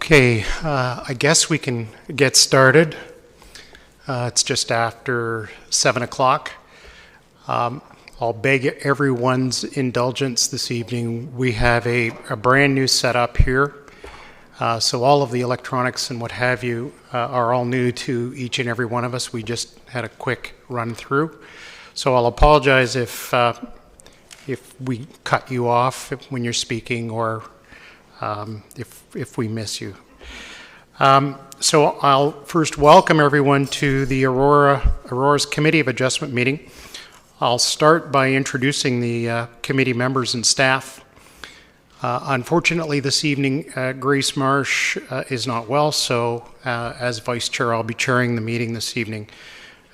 Okay, I guess we can get started. It's just after 7 o'clock. I'll beg everyone's indulgence this evening. We have a brand new setup here. So all of the electronics and what have you are all new to each and every one of us. We just had a quick run through. So I'll apologize if we cut you off when you're speaking or if we miss you. So I'll first welcome everyone to the Aurora's Committee of Adjustment meeting. I'll start by introducing the committee members and staff. Unfortunately, this evening, Grace Marsh is not well, so as Vice Chair, I'll be chairing the meeting this evening.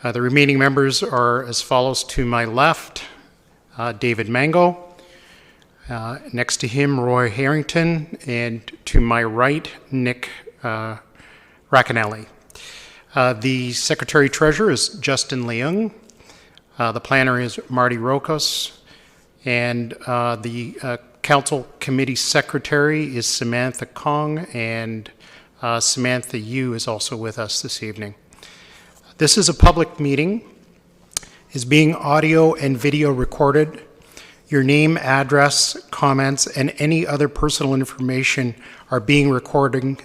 The remaining members are as follows. To my left, David Mango. Next to him, Roy Harrington, and to my right, Nick Racanelli. The Secretary-Treasurer is Justin Leung. The planner is Marty Rokos, and the Council Committee Secretary is Samantha Kong, and Samantha Yu is also with us this evening. This is a public meeting, is being audio and video recorded. Your name, address, comments, and any other personal information are being recording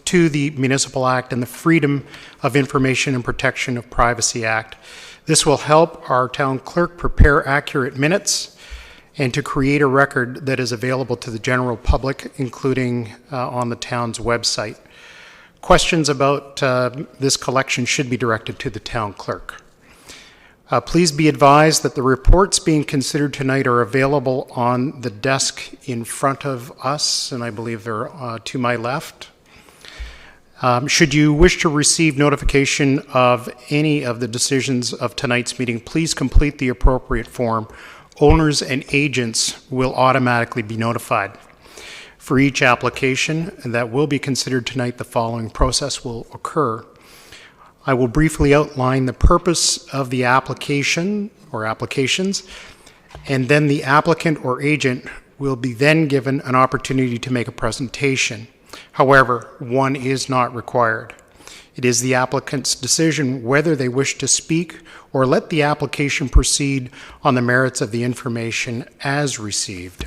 to the Municipal Act and the Freedom of Information and Protection of Privacy Act. This will help our town clerk prepare accurate minutes and to create a record that is available to the general public, including on the town's website. Questions about this collection should be directed to the town clerk. Please be advised that the reports being considered tonight are available on the desk in front of us, and I believe they're to my left. Should you wish to receive notification of any of the decisions of tonight's meeting, please complete the appropriate form. Owners and agents will automatically be notified. For each application that will be considered tonight, the following process will occur. I will briefly outline the purpose of the application or applications, and then the applicant or agent will be then given an opportunity to make a presentation. However, one is not required. It is the applicant's decision whether they wish to speak or let the application proceed on the merits of the information as received.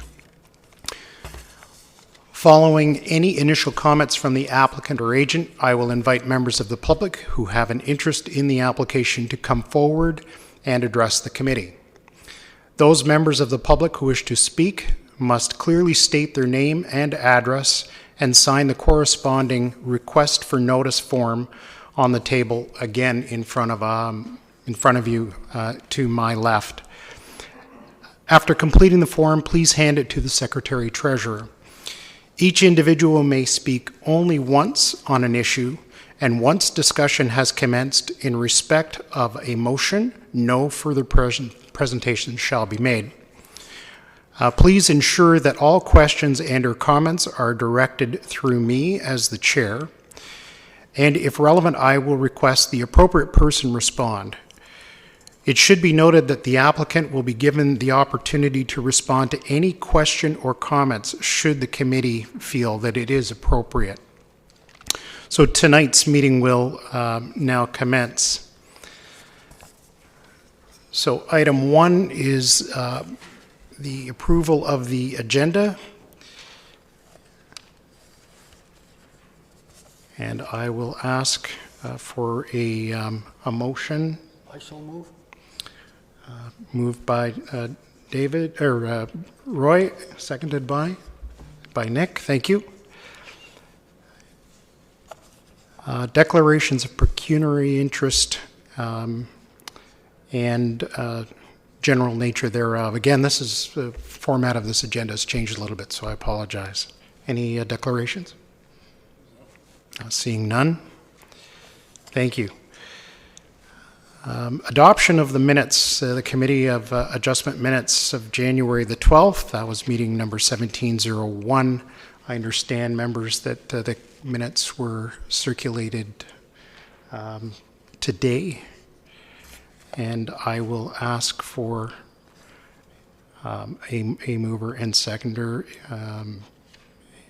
Following any initial comments from the applicant or agent, I will invite members of the public who have an interest in the application to come forward and address the committee. Those members of the public who wish to speak must clearly state their name and address and sign the corresponding request for notice form on the table, again in front of you to my left. After completing the form, please hand it to the Secretary-Treasurer. Each individual may speak only once on an issue, and once discussion has commenced in respect of a motion, no further presentation shall be made. Please ensure that all questions and or comments are directed through me as the chair, and if relevant, I will request the appropriate person respond. It should be noted that the applicant will be given the opportunity to respond to any question or comments should the committee feel that it is appropriate. So tonight's meeting will now commence. So item 1 is the approval of the agenda. And I will ask for a motion. I shall move. Moved by David, or Roy, seconded by Nick. Thank you. Declarations of pecuniary interest and general nature thereof. Again, this is the format of this agenda has changed a little bit, so I apologize. Any declarations? Seeing none. Thank you. Adoption of the minutes, the Committee of Adjustment minutes of January the 12th. That was meeting number 1701. I understand, members, that the minutes were circulated today, and I will ask for a mover and seconder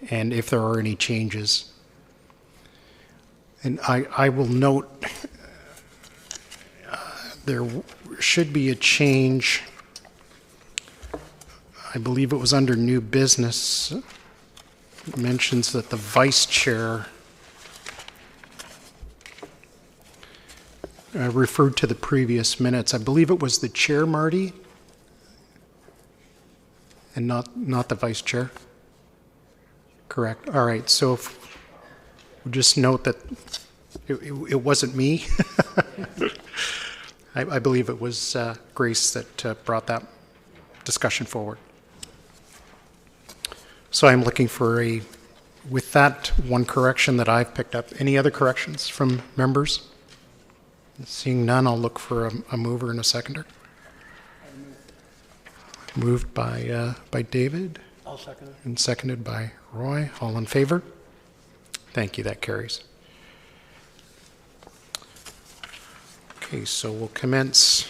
and if there are any changes. And I will note there should be a change. I believe it was under new business. It mentions that the vice chair referred to the previous minutes. I believe it was the chair, Marty, and not the vice chair. Correct. All right. So if we'll just note that it wasn't me. I believe it was Grace that brought that discussion forward. So I'm looking for with that one correction that I've picked up. Any other corrections from members? Seeing none, I'll look for a mover and a seconder. Moved by David. I'll second it. And seconded by Roy. All in favor? Thank you, that carries. Okay, so we'll commence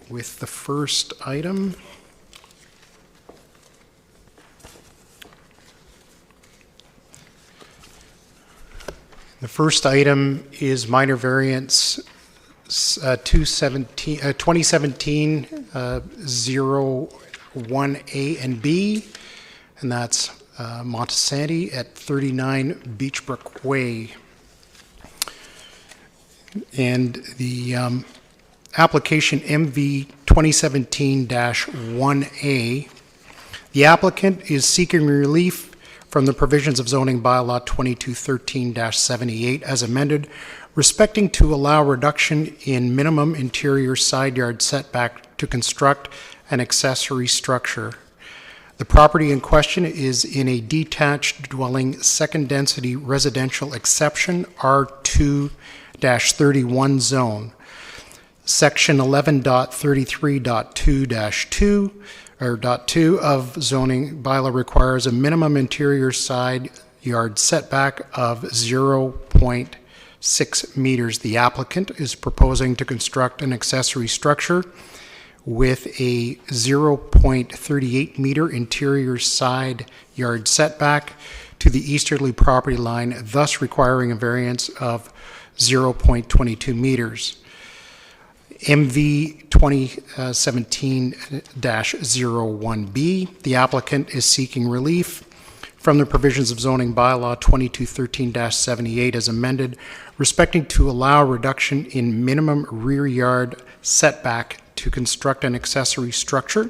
with the first item. The first item is minor variance 2017 01A and B, and that's Montesanti at 39 Beachbrook Way. And the application MV 2017-1A, the applicant is seeking relief from the provisions of zoning bylaw 2213-78 as amended, respecting to allow reduction in minimum interior side yard setback to construct an accessory structure. The property in question is in a detached dwelling second density residential exception R2-31 zone. Section 11.33.2-2 or .2 of zoning bylaw requires a minimum interior side yard setback of 0.6 meters. The applicant is proposing to construct an accessory structure with a 0.38 meter interior side yard setback to the easterly property line, thus requiring a variance of 0.22 meters. MV 2017-01B, the applicant is seeking relief from the provisions of zoning bylaw 2213-78 as amended, respecting to allow reduction in minimum rear yard setback to construct an accessory structure.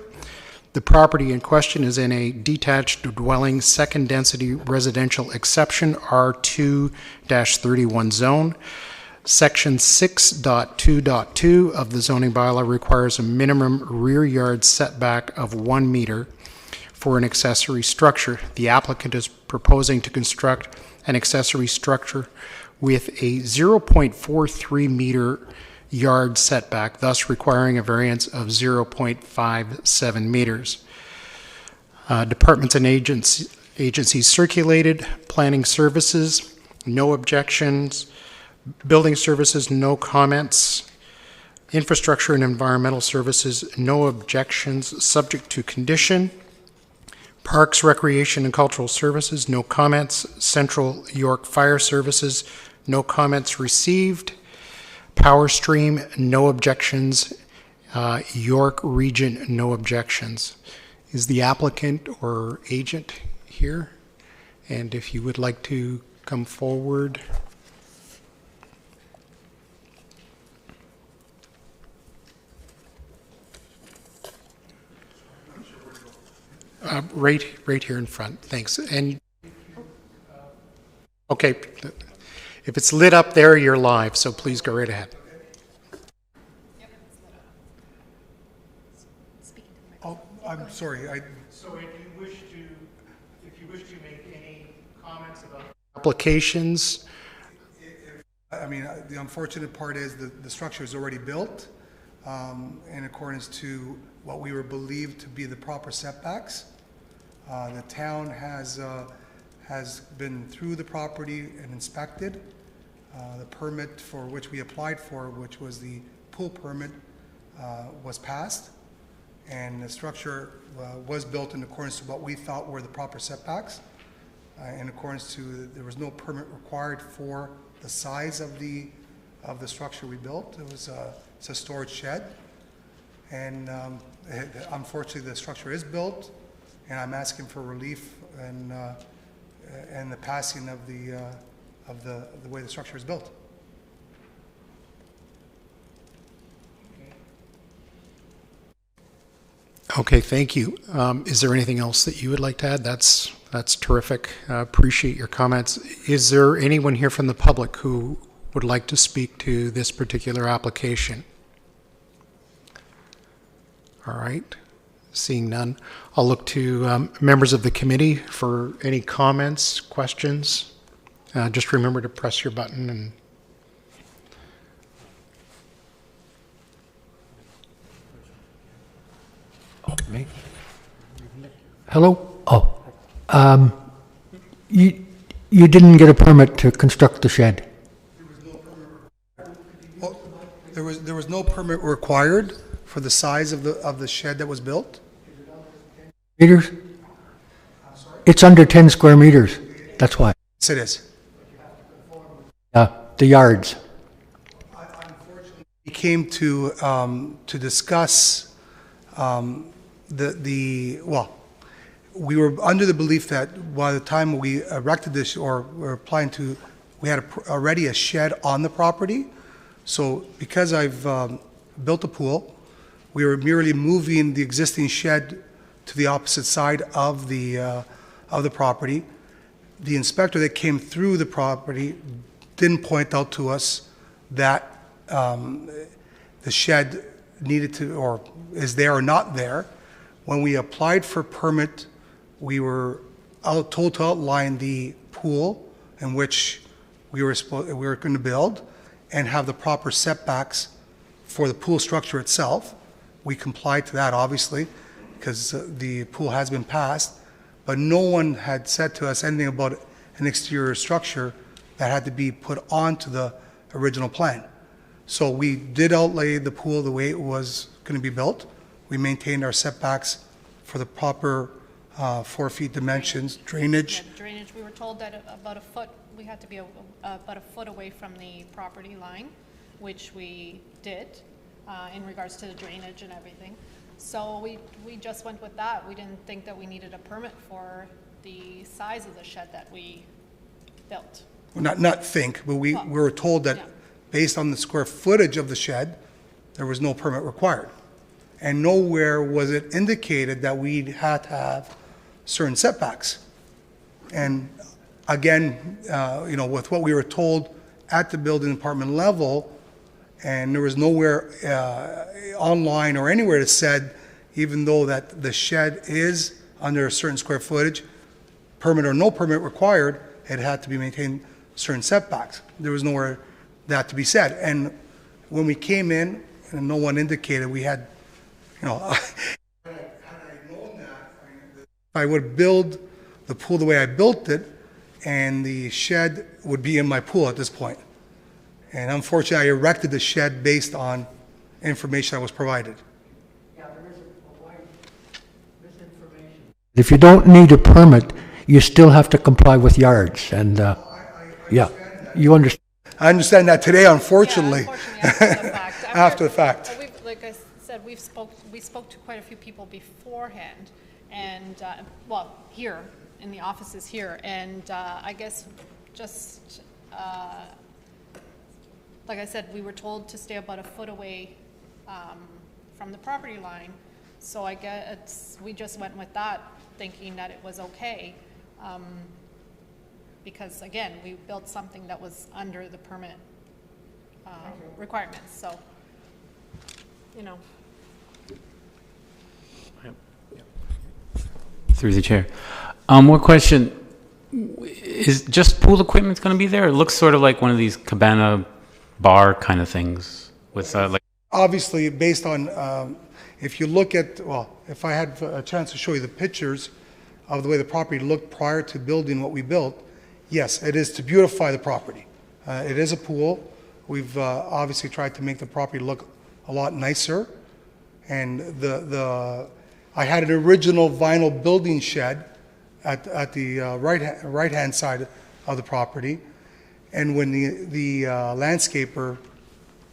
The property in question is in a detached dwelling second density residential exception R2-31 zone. Section 6.2.2 of the zoning bylaw requires a minimum rear yard setback of 1 meter for an accessory structure. The applicant is proposing to construct an accessory structure with a 0.43 meter yard setback, thus requiring a variance of 0.57 meters. Departments and agencies circulated. Planning services, no objections. Building services, no comments. Infrastructure and environmental services, no objections, subject to condition. Parks, recreation, and cultural services, no comments. Central York Fire Services, no comments received. Power Stream, no objections. York Region, no objections. Is the applicant or agent here? And if you would like to come forward. Right here in front. Thanks. And okay, if it's lit up there, you're live. So please go right ahead. Oh, I'm sorry. So if you wish to make any comments about applications. I mean, the unfortunate part is the structure is already built in accordance to what we were believed to be the proper setbacks. The town has been through the property and inspected. The permit for which we applied for, which was the pool permit, was passed. And the structure was built in accordance to what we thought were the proper setbacks. In accordance to, there was no permit required for the size of the structure we built. It's a storage shed. And unfortunately, the structure is built, and I'm asking for relief and the passing of the way the structure is built. Okay, thank you. Is there anything else that you would like to add? That's terrific. Appreciate your comments. Is there anyone here from the public who would like to speak to this particular application? All right. Seeing none, I'll look to members of the committee for any comments, questions. Just remember to press your button and Me? Hello? Oh. You didn't get a permit to construct the shed? Well, there was no permit required for the size of the shed that was built? Meters? It's under 10 square meters. That's why. Yes, it is. The yards. We came to discuss we were under the belief that by the time we erected this, or were applying to, we had already a shed on the property. So because I've built a pool, we were merely moving the existing shed to the opposite side of the property. The inspector that came through the property didn't point out to us that the shed needed to, or is there or not there. When we applied for permit, we were told to outline the pool in which we were going to build and have the proper setbacks for the pool structure itself. We complied to that, obviously, because the pool has been passed, but no one had said to us anything about an exterior structure that had to be put onto the original plan. So we did outlay the pool the way it was going to be built. We maintained our setbacks for the proper 4 feet dimensions, drainage. Yeah, drainage, we were told that about a foot, we had to be about a foot away from the property line, which we did in regards to the drainage and everything. So we just went with that. We didn't think that we needed a permit for the size of the shed that we built. Well, not think, but we were told that Yeah. based on the square footage of the shed, there was no permit required. And nowhere was it indicated that we had to have certain setbacks. And again, with what we were told at the building department level, and there was nowhere online or anywhere that said, even though that the shed is under a certain square footage, permit or no permit required, it had to be maintained certain setbacks. There was nowhere that to be said. And when we came in, and no one indicated, we had, had I known that, I would build the pool the way I built it, and the shed would be in my pool at this point. And unfortunately, I erected the shed based on information that was provided. If you don't need a permit, you still have to comply with yards, and, yeah, you understand. I understand that today, unfortunately. Yeah, unfortunately, after the fact. After the fact. Like I said, we spoke to quite a few people beforehand, and, here, in the offices here, and I guess just, like I said, we were told to stay about a foot away from the property line, so I guess we just went with that, thinking that it was okay. Because again, we built something that was under the permit requirements, so, Through the chair. One question. Is just pool equipment going to be there? It looks sort of like one of these cabana bar kind of things with like... Obviously, based on, if you look at, if I had a chance to show you the pictures of the way the property looked prior to building what we built, yes, it is to beautify the property. It is a pool. We've obviously tried to make the property look a lot nicer. And I had an original vinyl building shed at the right-hand side of the property. And when the landscaper,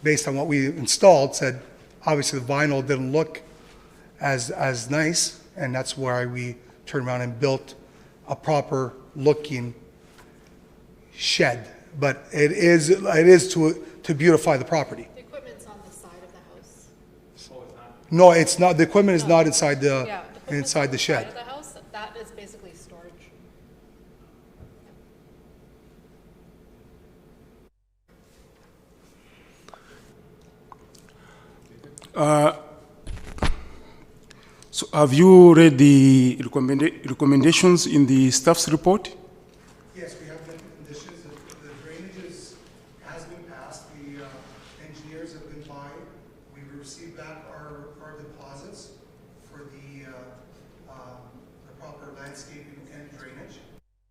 based on what we installed, said, obviously the vinyl didn't look as nice, and that's why we turned around and built a proper looking shed. But it is to beautify the property. The equipment's on the side of the house. No, it's not. The equipment is not inside Yeah, the equipment's inside on the side shed. of the house, that is basically storage. So have you read the recommendations in the staff's report? Yes, we have the conditions. The drainage has been passed. The engineers have been by. We've received back our deposits for the proper landscaping and drainage.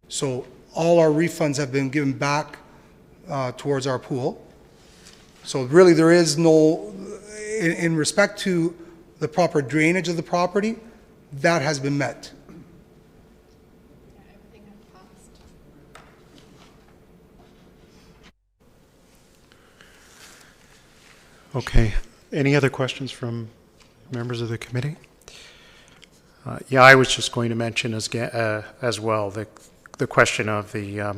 So all our refunds have been given back towards our pool. So really, there is no, in respect to the proper drainage of the property, that has been met. Yeah, everything had passed. Okay. Any other questions from members of the committee? Yeah, I was just going to mention as well the question of the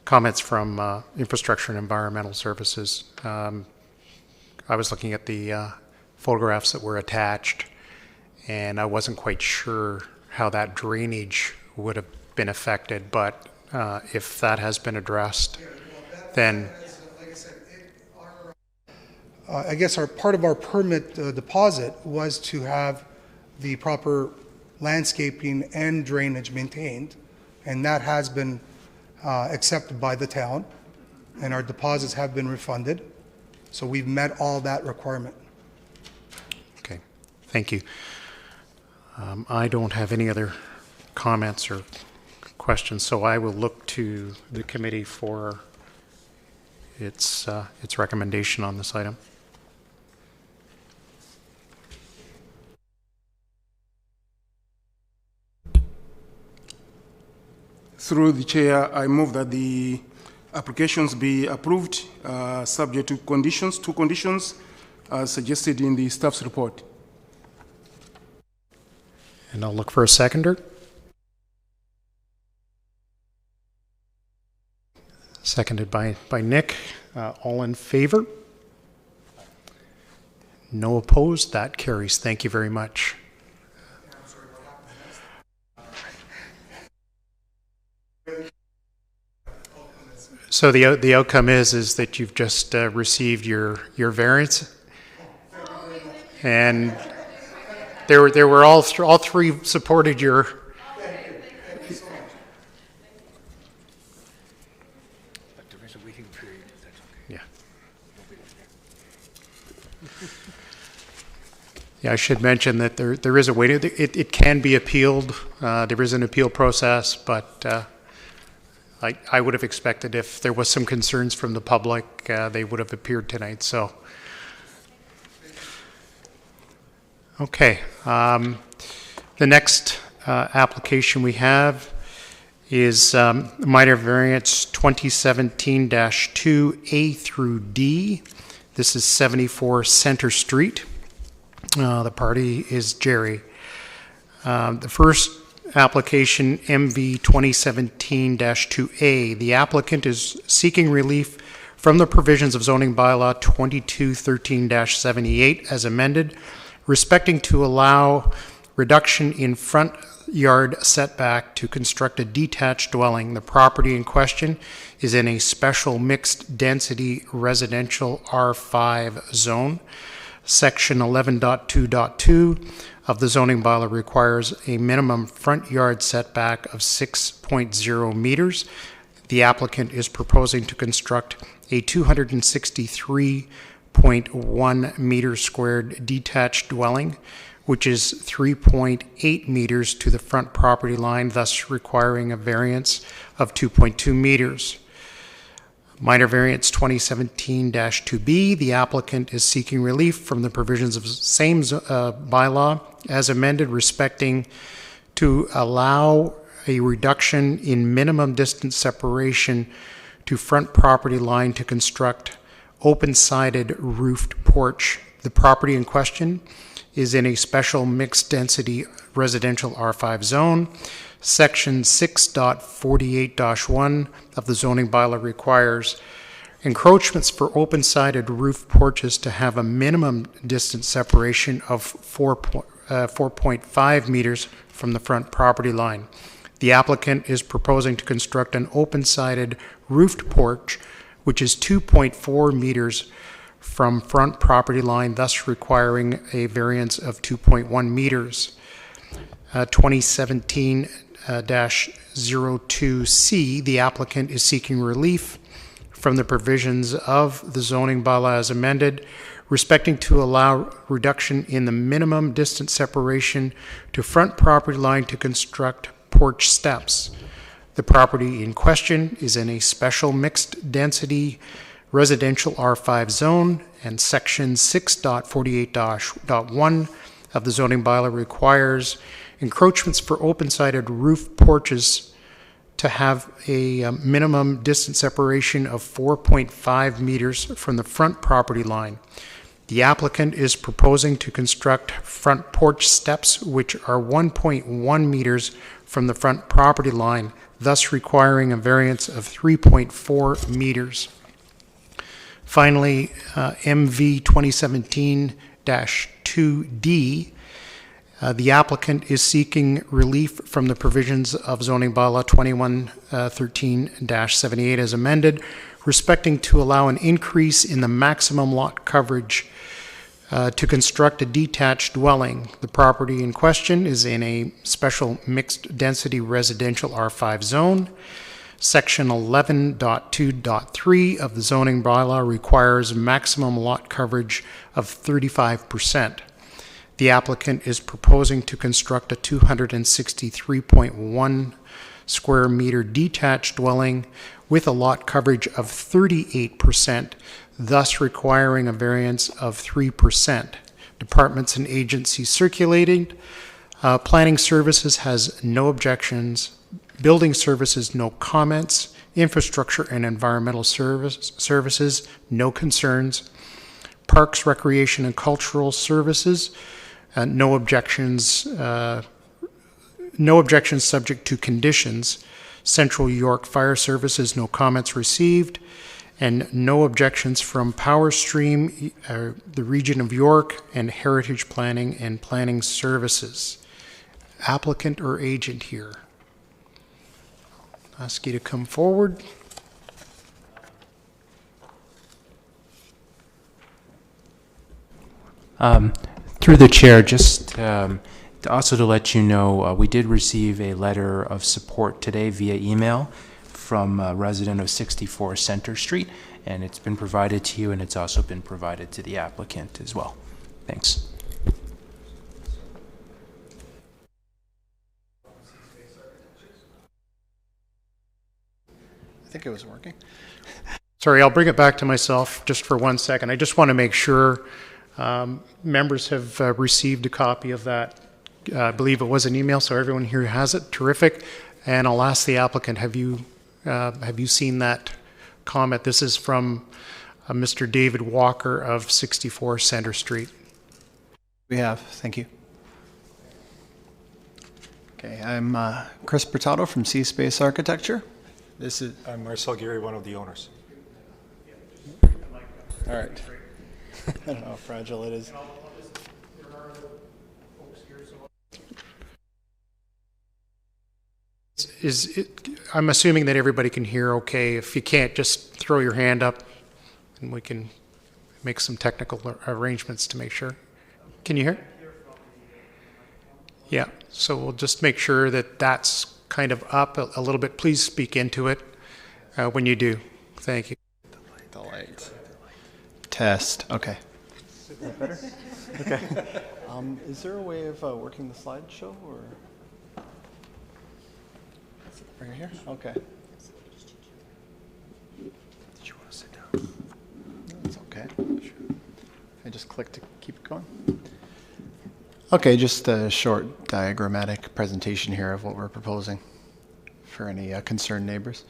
comments from Infrastructure and Environmental Services. I was looking at the photographs that were attached, and I wasn't quite sure how that drainage would have been affected, but if that has been addressed, then Like I said, I guess part of our permit deposit was to have the proper landscaping and drainage maintained, and that has been accepted by the town, and our deposits have been refunded. So we've met all that requirement. okay, thank you. I don't have any other comments or questions, so I will look to the committee for its recommendation on this item. Through the chair, I move that the applications be approved, subject to two conditions suggested in the staff's report. And I'll look for a seconder. Seconded by Nick. All in favor? No opposed? That carries. Thank you very much. So the outcome is that you've just received your variance, and there were all three supported your. Yeah. Yeah, I should mention that there is a way to it can be appealed. There is an appeal process, but. I would have expected if there was some concerns from the public, they would have appeared tonight. So, okay. The next application we have is minor variance 2017-2A through D. This is 74 Center Street. The party is Jerry. The first application MV 2017-2A. The applicant is seeking relief from the provisions of zoning bylaw 2213-78 as amended, respecting to allow reduction in front yard setback to construct a detached dwelling. The property in question is in a special mixed density residential R5 zone. Section 11.2.2 of the zoning bylaw requires a minimum front yard setback of 6.0 meters. The applicant is proposing to construct a 263.1 meter squared detached dwelling, which is 3.8 meters to the front property line, thus requiring a variance of 2.2 meters. Minor variance 2017-2B, the applicant is seeking relief from the provisions of same bylaw as amended respecting to allow a reduction in minimum distance separation to front property line to construct open-sided roofed porch. The property in question is in a special mixed-density residential R5 zone. Section 6.48-1 of the zoning bylaw requires encroachments for open-sided roof porches to have a minimum distance separation of 4.5 meters from the front property line. The applicant is proposing to construct an open-sided roofed porch, which is 2.4 meters from front property line, thus requiring a variance of 2.1 meters. 2017-02C, the applicant is seeking relief from the provisions of the zoning bylaw as amended, respecting to allow reduction in the minimum distance separation to front property line to construct porch steps. The property in question is in a special mixed density residential R5 zone, and section 6.48-1 of the zoning bylaw requires encroachments for open-sided roof porches to have a minimum distance separation of 4.5 meters from the front property line. The applicant is proposing to construct front porch steps which are 1.1 meters from the front property line, thus requiring a variance of 3.4 meters. Finally, MV 2017-2D, the applicant is seeking relief from the provisions of zoning bylaw 2113-78 as amended, respecting to allow an increase in the maximum lot coverage to construct a detached dwelling. The property in question is in a special mixed density residential R5 zone. Section 11.2.3 of the zoning bylaw requires maximum lot coverage of 35%. The applicant is proposing to construct a 263.1 square meter detached dwelling with a lot coverage of 38%, thus requiring a variance of 3%. Departments and agencies circulated. Planning Services has no objections. Building Services, no comments. Infrastructure and Environmental Services, no concerns. Parks, Recreation and Cultural Services, no objections. No objections subject to conditions. Central York Fire Services, no comments received. And no objections from Power Stream, the Region of York, and Heritage Planning and Planning Services. Applicant or agent here? Ask you to come forward. Through the chair, just also to let you know, we did receive a letter of support today via email from a resident of 64 Center Street, and it's been provided to you, and it's also been provided to the applicant as well. Thanks. I think it was working. Sorry, I'll bring it back to myself just for 1 second. I just want to make sure members have received a copy of that. I believe it was an email, so everyone here has it. Terrific. And I'll ask the applicant, have you seen that comment? This is from Mr. David Walker of 64 Center Street. We have. Thank you. Okay, I'm Chris Bertato from C Space Architecture. This is I'm Marcel Geary, one of the owners. all right. I don't know how fragile it is. I'm assuming that everybody can hear okay. If you can't, just throw your hand up and we can make some technical arrangements to make sure. Can you hear? Yeah, so we'll just make sure that that's kind of up a little bit. Please speak into it when you do. Thank you. The light. Test. Okay. Is that better? Okay. Is there a way of working the slideshow or? Right here? Okay. Did you just click to keep it going. Okay, just a short diagrammatic presentation here of what we're proposing for any concerned neighbors.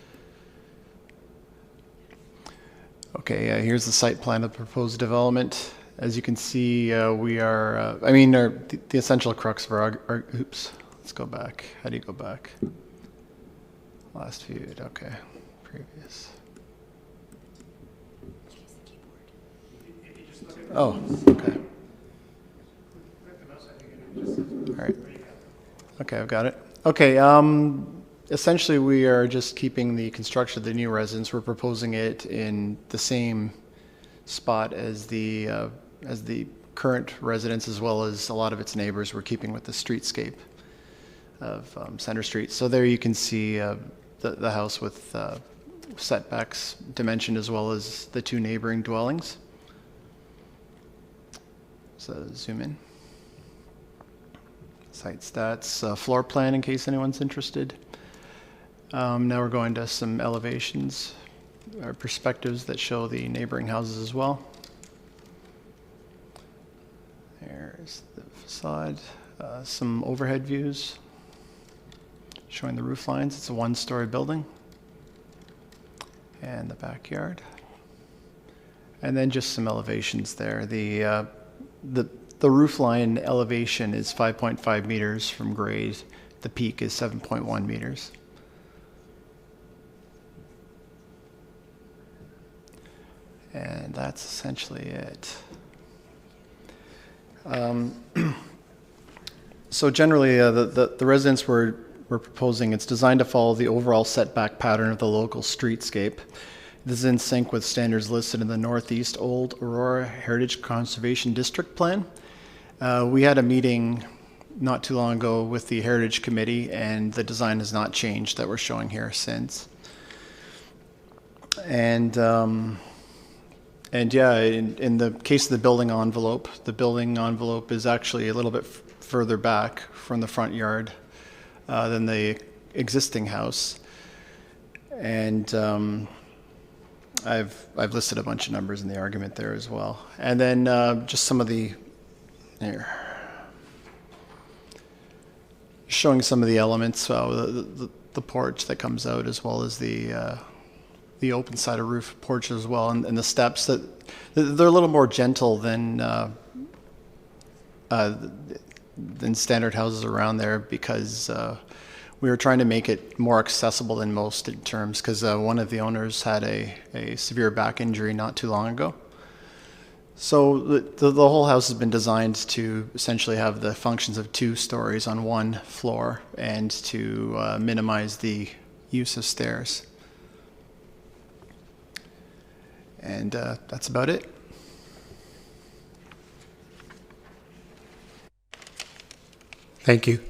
Okay, here's the site plan of the proposed development. As you can see, we are, the essential crux of our, oops, let's go back. How do you go back? Last viewed, okay, previous. Oh, okay. All right. Okay, I've got it. Okay, essentially we are just keeping the construction of the new residence. We're proposing it in the same spot as the current residence, as well as a lot of its neighbors. We're keeping with the streetscape of Center Street. So there you can see the house with setbacks dimensioned, as well as the two neighboring dwellings. So zoom in. Site stats, floor plan in case anyone's interested. Now we're going to some elevations or perspectives that show the neighboring houses as well. There's the facade, some overhead views showing the roof lines. It's a one-story building. And the backyard. And then just some elevations there. The roof line elevation is 5.5 meters from grade. The peak is 7.1 meters. And that's essentially it. So generally, the residence we're proposing, it's designed to follow the overall setback pattern of the local streetscape. This is in sync with standards listed in the Northeast Old Aurora Heritage Conservation District Plan. We had a meeting not too long ago with the Heritage Committee, and the design has not changed that we're showing here since. And yeah, in the case of the building envelope is actually a little bit further back from the front yard than the existing house. And I've listed a bunch of numbers in the argument there as well. And then just some of the, here, showing some of the elements, the porch that comes out, as well as the open side of roof porch as well, and the steps that they're a little more gentle than standard houses around there, because we were trying to make it more accessible than most in terms, because one of the owners had a severe back injury not too long ago. So the whole house has been designed to essentially have the functions of 2 stories on one floor, and to minimize the use of stairs. And that's about it. Thank you.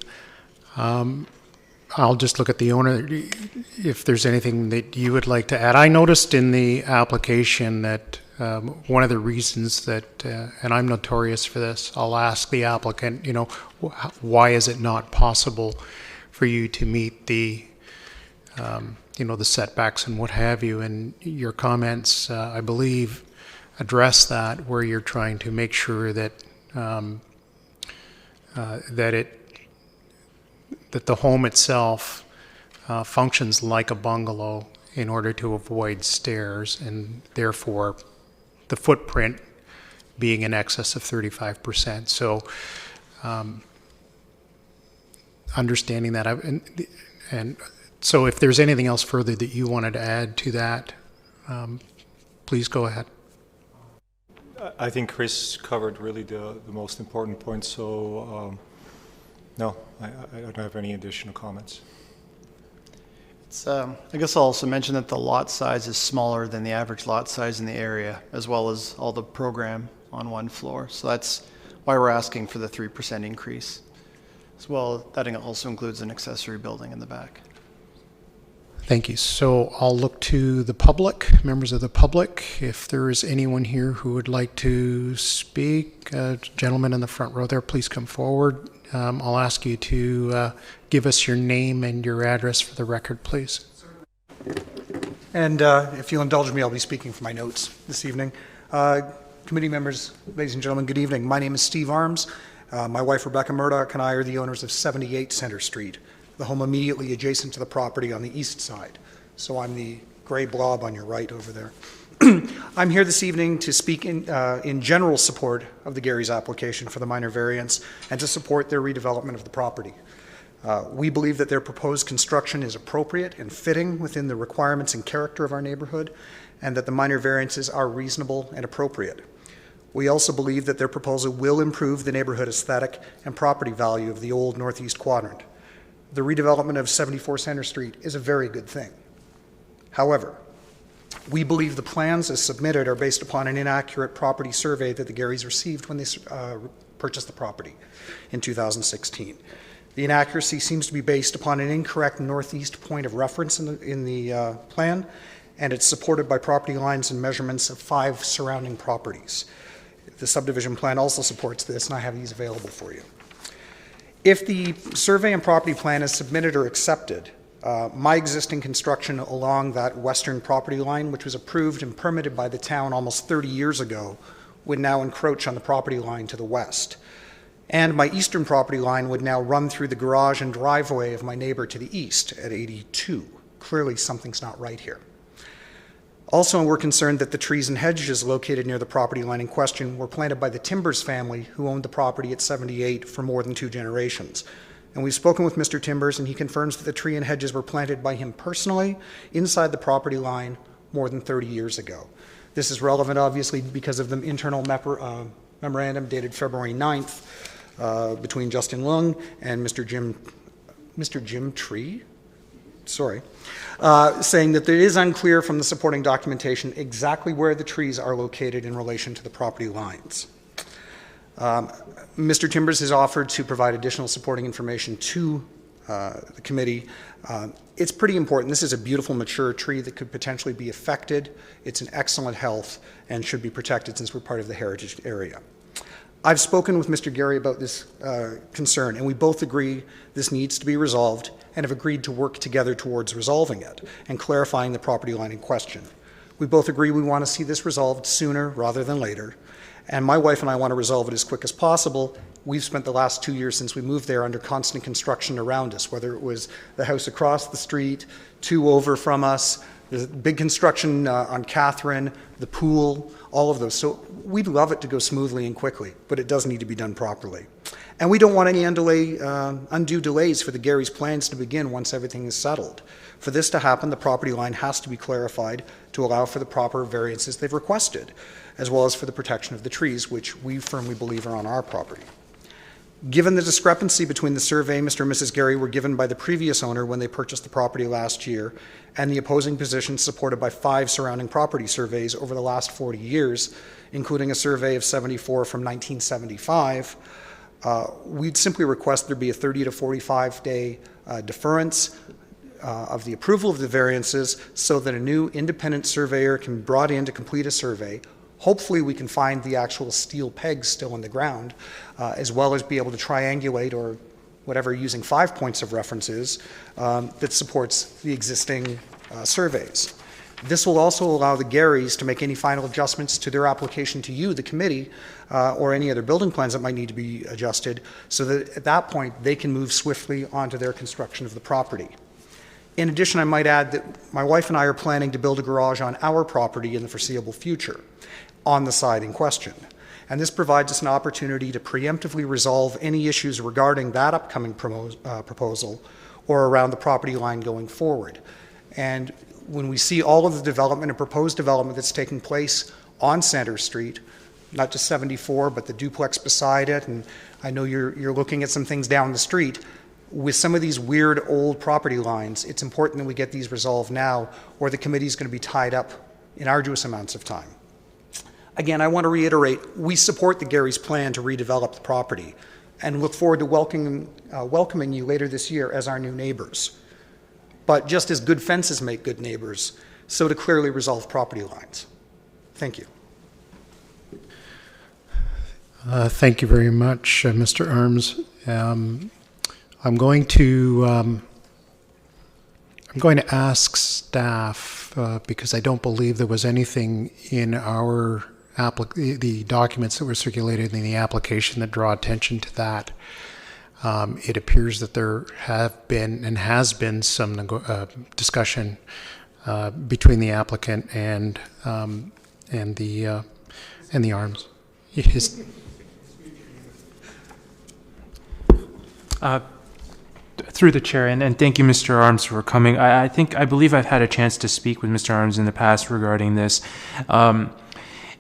I'll just look at the owner, if there's anything that you would like to add. I noticed in the application that one of the reasons that, and I'm notorious for this, I'll ask the applicant, why is it not possible for you to meet the the setbacks and what have you, and your comments, I believe, address that, where you're trying to make sure that that the home itself functions like a bungalow in order to avoid stairs, and therefore the footprint being in excess of 35%. So understanding that, and so if there's anything else further that you wanted to add to that, please go ahead. I think Chris covered really the most important points, so no, I don't have any additional comments. I guess I'll also mention that the lot size is smaller than the average lot size in the area, as well as all the program on one floor. So that's why we're asking for the 3% increase. As well, that also includes an accessory building in the back. Thank you. So I'll look to the public, members of the public. If there is anyone here who would like to speak, gentleman in the front row there, please come forward. I'll ask you to give us your name and your address for the record, please. And if you'll indulge me, I'll be speaking for my notes this evening. Committee members, ladies and gentlemen, good evening. My name is Steve Arms. My wife Rebecca Murdoch and I are the owners of 78 Center Street, the home immediately adjacent to the property on the east side. So I'm the gray blob on your right over there. I'm here this evening to speak in general support of the Gary's application for the minor variance and to support their redevelopment of the property. We believe that their proposed construction is appropriate and fitting within the requirements and character of our neighborhood, and that the minor variances are reasonable and appropriate. We also believe that their proposal will improve the neighborhood aesthetic and property value of the old northeast quadrant. The redevelopment of 74 Center Street is a very good thing. However, we believe the plans as submitted are based upon an inaccurate property survey that the Garys received when they purchased the property in 2016. The inaccuracy seems to be based upon an incorrect northeast point of reference in the plan, and it's supported by property lines and measurements of 5 surrounding properties. The subdivision plan also supports this, and I have these available for you. If the survey and property plan is submitted or accepted, my existing construction along that western property line, which was approved and permitted by the town almost 30 years ago, would now encroach on the property line to the west. And my eastern property line would now run through the garage and driveway of my neighbor to the east at 82. Clearly, something's not right here. Also, we're concerned that the trees and hedges located near the property line in question were planted by the Timbers family, who owned the property at 78 for more than 2 generations. And we've spoken with Mr. Timbers, and he confirms that the tree and hedges were planted by him personally inside the property line more than 30 years ago. This is relevant, obviously, because of the internal memorandum dated February 9th between Justin Lung and Mr. Jim Tree, saying that it is unclear from the supporting documentation exactly where the trees are located in relation to the property lines. Mr. Timbers has offered to provide additional supporting information to the committee. It's pretty important. This is a beautiful, mature tree that could potentially be affected. It's in excellent health and should be protected since we're part of the heritage area. I've spoken with Mr. Gary about this concern, and we both agree this needs to be resolved and have agreed to work together towards resolving it and clarifying the property line in question. We both agree we want to see this resolved sooner rather than later, and my wife and I want to resolve it as quick as possible. We've spent the last 2 years since we moved there under constant construction around us, whether it was the house across the street, 2 over from us, the big construction on Catherine, the pool, all of those. So we'd love it to go smoothly and quickly, but it does need to be done properly. And we don't want any undue delays for the Gary's plans to begin once everything is settled. For this to happen, the property line has to be clarified to allow for the proper variances they've requested, as well as for the protection of the trees, which we firmly believe are on our property. Given the discrepancy between the survey Mr. and Mrs. Gary were given by the previous owner when they purchased the property last year, and the opposing positions supported by 5 surrounding property surveys over the last 40 years, including a survey of 74 from 1975, we'd simply request there be a 30 to 45-day deference of the approval of the variances so that a new independent surveyor can be brought in to complete a survey. Hopefully we can find the actual steel pegs still in the ground, as well as be able to triangulate or whatever using 5 points of references that supports the existing surveys. This will also allow the Garys to make any final adjustments to their application to you, the committee, or any other building plans that might need to be adjusted, so that at that point they can move swiftly onto their construction of the property. In addition, I might add that my wife and I are planning to build a garage on our property in the foreseeable future, on the site in question. And this provides us an opportunity to preemptively resolve any issues regarding that upcoming proposal or around the property line going forward. And when we see all of the development and proposed development that's taking place on Center Street, not just 74, but the duplex beside it, and I know you're looking at some things down the street, with some of these weird old property lines, it's important that we get these resolved now, or the committee's going to be tied up in arduous amounts of time. Again, I want to reiterate, we support the Gary's plan to redevelop the property and look forward to welcoming you later this year as our new neighbors. But just as good fences make good neighbors, so to clearly resolve property lines. Thank you. Thank you very much, Mr. Arms. I'm going to ask staff, because I don't believe there was anything in our the documents that were circulated in the application that draw attention to that. It appears that there have been and has been some discussion between the applicant and the arms. Through the chair, and thank you, Mr. Arms, for coming. I believe I've had a chance to speak with Mr. Arms in the past regarding this.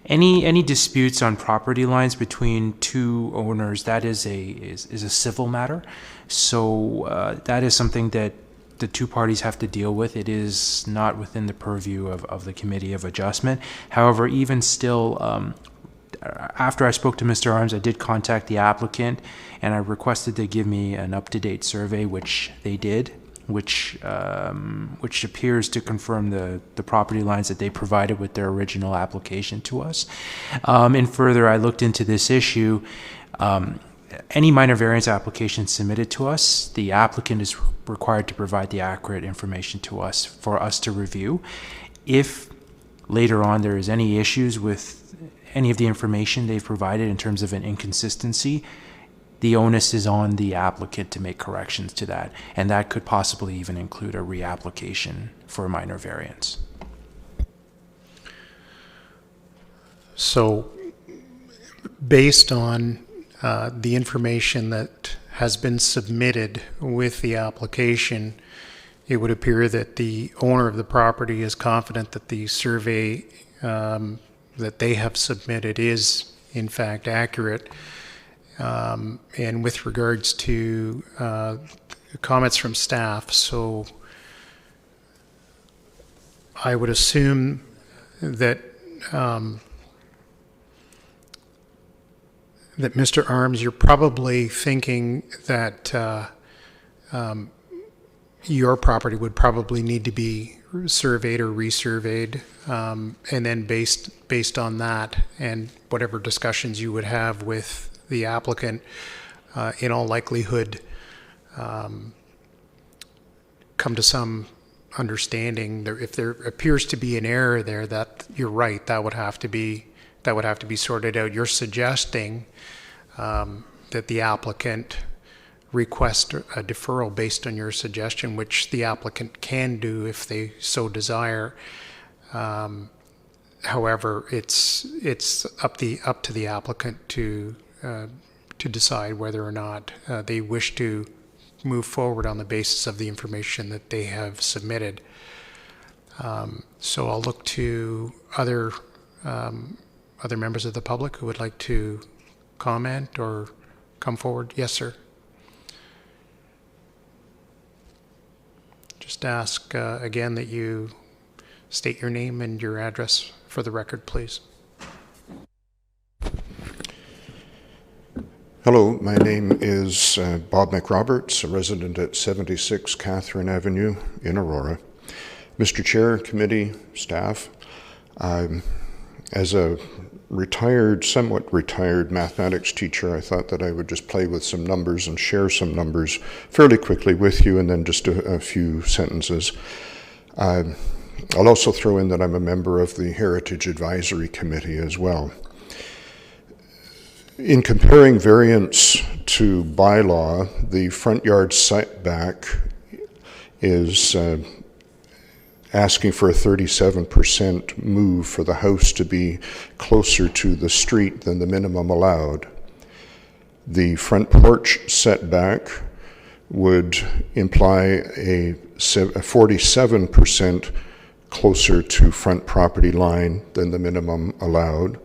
Any disputes on property lines between two owners, that is a civil matter. So that is something that the two parties have to deal with. It is not within the purview of the Committee of Adjustment. However, even still, after I spoke to Mr. Arms, I did contact the applicant and I requested they give me an up-to-date survey, which they did, which appears to confirm the property lines that they provided with their original application to us. And further, I looked into this issue. Any minor variance application submitted to us, the applicant is required to provide the accurate information to us for us to review. If later on there is any issues with any of the information they've provided in terms of an inconsistency, the onus is on the applicant to make corrections to that, and that could possibly even include a reapplication for a minor variance. So, based on the information that has been submitted with the application, it would appear that the owner of the property is confident that the survey that they have submitted is in fact accurate. And with regards to comments from staff, so I would assume that that Mr. Arms, you're probably thinking that your property would probably need to be surveyed or resurveyed, and then based on that and whatever discussions you would have with the applicant, in all likelihood, come to some understanding. If there appears to be an error there, that you're right, that would have to be sorted out. You're suggesting that the applicant request a deferral based on your suggestion, which the applicant can do if they so desire. However, it's up to the applicant to decide whether or not they wish to move forward on the basis of the information that they have submitted. So I'll look to other members of the public who would like to comment or come forward. Yes, sir. Just ask again that you state your name and your address for the record, please. Hello, my name is Bob McRoberts, a resident at 76 Catherine Avenue in Aurora. Mr. Chair, committee, staff, as a somewhat retired mathematics teacher, I thought that I would just play with some numbers and share some numbers fairly quickly with you, and then just a few sentences. I'll also throw in that I'm a member of the Heritage Advisory Committee as well. In comparing variance to bylaw, the front yard setback is asking for a 37% move for the house to be closer to the street than the minimum allowed. The front porch setback would imply a 47% closer to front property line than the minimum allowed.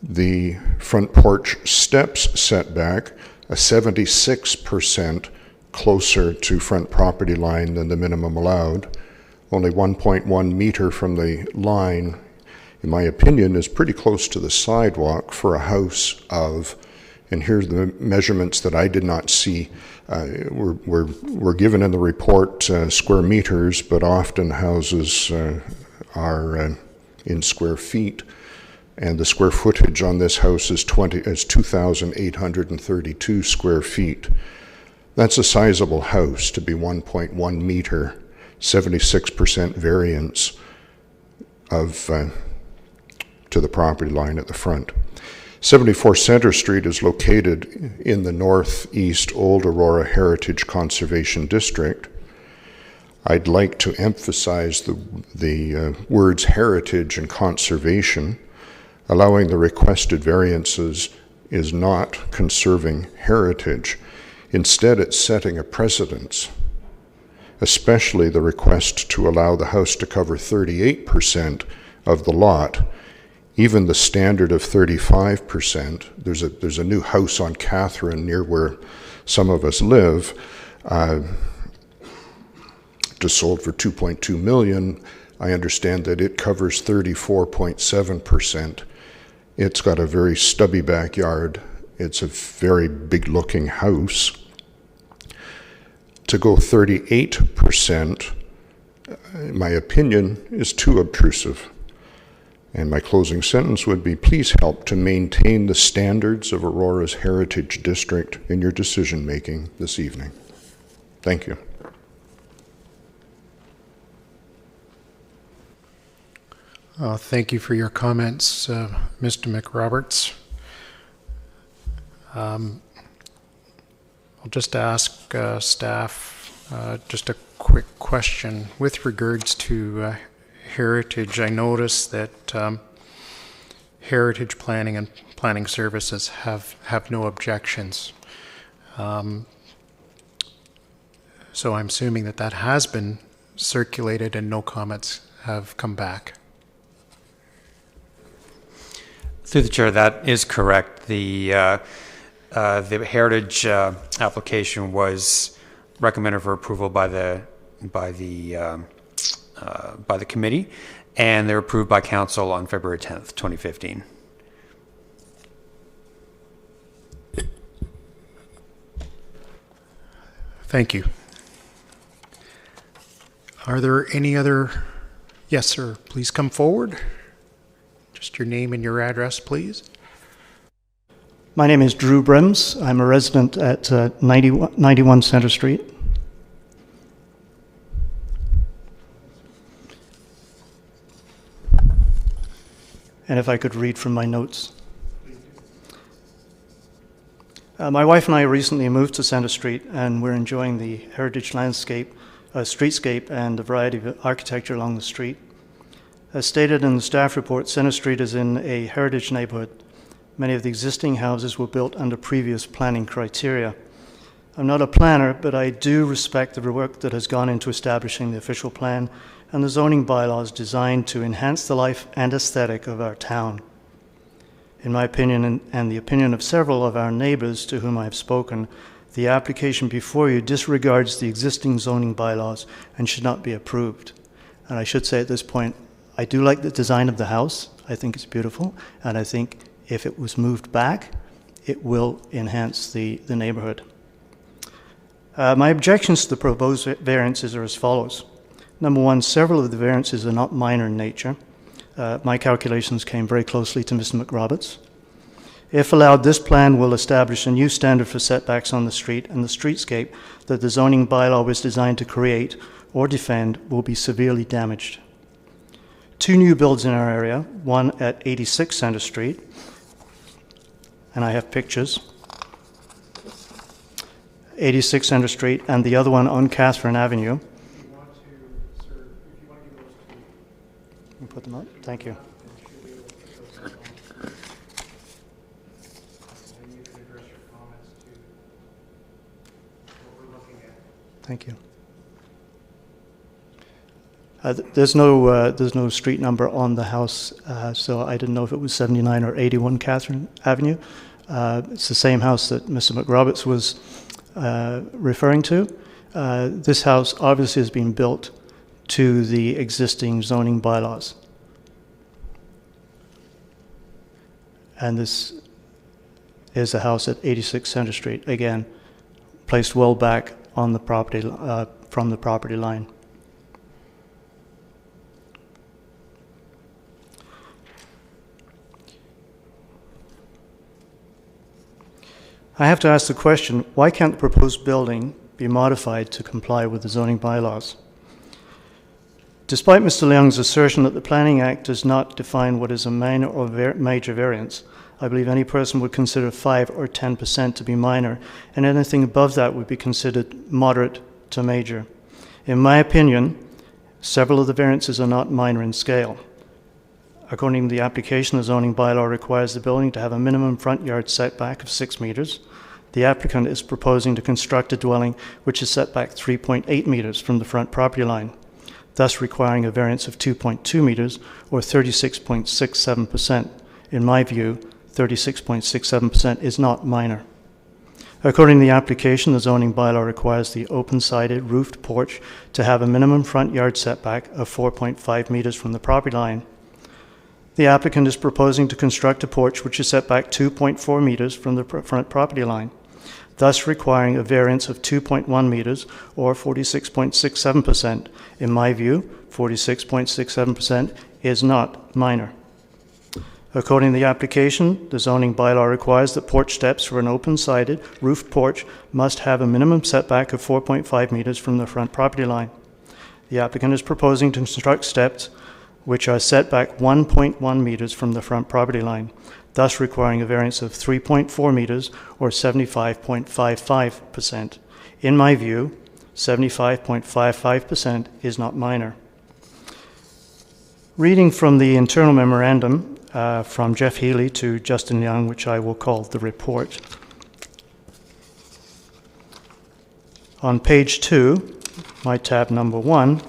The front porch steps setback, a 76% closer to front property line than the minimum allowed. Only 1.1 meter from the line, in my opinion, is pretty close to the sidewalk for a house of, and here's the measurements that I did not see. We're given in the report square meters, but often houses are in square feet. And the square footage on this house is 2,832 square feet. That's a sizable house to be 1.1 meter, 76% variance of to the property line at the front. 74 Center Street is located in the northeast Old Aurora Heritage Conservation District. I'd like to emphasize the words heritage and conservation. Allowing the requested variances is not conserving heritage. Instead, it's setting a precedence, especially the request to allow the house to cover 38% of the lot. Even the standard of 35%, there's a new house on Catherine near where some of us live, just sold for $2.2 million. I understand that it covers 34.7%. It's got a very stubby backyard. It's a very big looking house. To go 38%, in my opinion, is too obtrusive. And my closing sentence would be, please help to maintain the standards of Aurora's Heritage District in your decision making this evening. Thank you. Thank you for your comments, Mr. McRoberts. I'll just ask staff just a quick question. With regards to heritage, I noticed that Heritage Planning and Planning Services have no objections. So I'm assuming that that has been circulated and no comments have come back. Through the chair, that is correct. The heritage application was recommended for approval by the committee, and they were approved by council on February 10th, 2015. Thank you. Are there any other? Yes, sir. Please come forward. Just your name and your address, please. My name is Drew Brims. I'm a resident at 91 Center Street. And if I could read from my notes. My wife and I recently moved to Center Street, and we're enjoying the heritage landscape, streetscape, and the variety of architecture along the street. As stated in the staff report, Center Street is in a heritage neighborhood. Many of the existing houses were built under previous planning criteria. I'm not a planner, but I do respect the work that has gone into establishing the official plan and the zoning bylaws designed to enhance the life and aesthetic of our town. In my opinion, and the opinion of several of our neighbors to whom I have spoken, the application before you disregards the existing zoning bylaws and should not be approved. And I should say at this point, I do like the design of the house. I think it's beautiful, and I think if it was moved back, it will enhance the neighborhood. My objections to the proposed variances are as follows. Number one, several of the variances are not minor in nature. My calculations came very closely to Mr. McRoberts. If allowed, this plan will establish a new standard for setbacks on the street, and the streetscape that the zoning bylaw was designed to create or defend will be severely damaged. Two new builds in our area, one at 86 Center Street, and I have pictures, 86 Center Street, and the other one on Catherine Avenue. If you want to give those to me. Put them up? Thank you. Thank you. There's no street number on the house, so I didn't know if it was 79 or 81 Catherine Avenue. It's the same house that Mr. McRoberts was referring to. This house obviously has been built to the existing zoning bylaws. And this is a house at 86 Center Street, again, placed well back on the property, from the property line. I have to ask the question, why can't the proposed building be modified to comply with the zoning bylaws? Despite Mr. Leung's assertion that the Planning Act does not define what is a minor or major variance, I believe any person would consider 5 or 10% to be minor, and anything above that would be considered moderate to major. In my opinion, several of the variances are not minor in scale. According to the application, the zoning bylaw requires the building to have a minimum front yard setback of 6 meters. The applicant is proposing to construct a dwelling which is set back 3.8 meters from the front property line, thus requiring a variance of 2.2 meters or 36.67%. In my view, 36.67% is not minor. According to the application, the zoning bylaw requires the open-sided roofed porch to have a minimum front yard setback of 4.5 meters from the property line. The applicant is proposing to construct a porch which is set back 2.4 meters from the front property line, thus requiring a variance of 2.1 meters or 46.67%. In my view, 46.67% is not minor. According to the application, the zoning bylaw requires that porch steps for an open-sided roofed porch must have a minimum setback of 4.5 meters from the front property line. The applicant is proposing to construct steps which are set back 1.1 meters from the front property line, thus requiring a variance of 3.4 meters or 75.55%. In my view, 75.55% is not minor. Reading from the internal memorandum from Jeff Healy to Justin Leung, which I will call the report. On page 2, my tab number 1,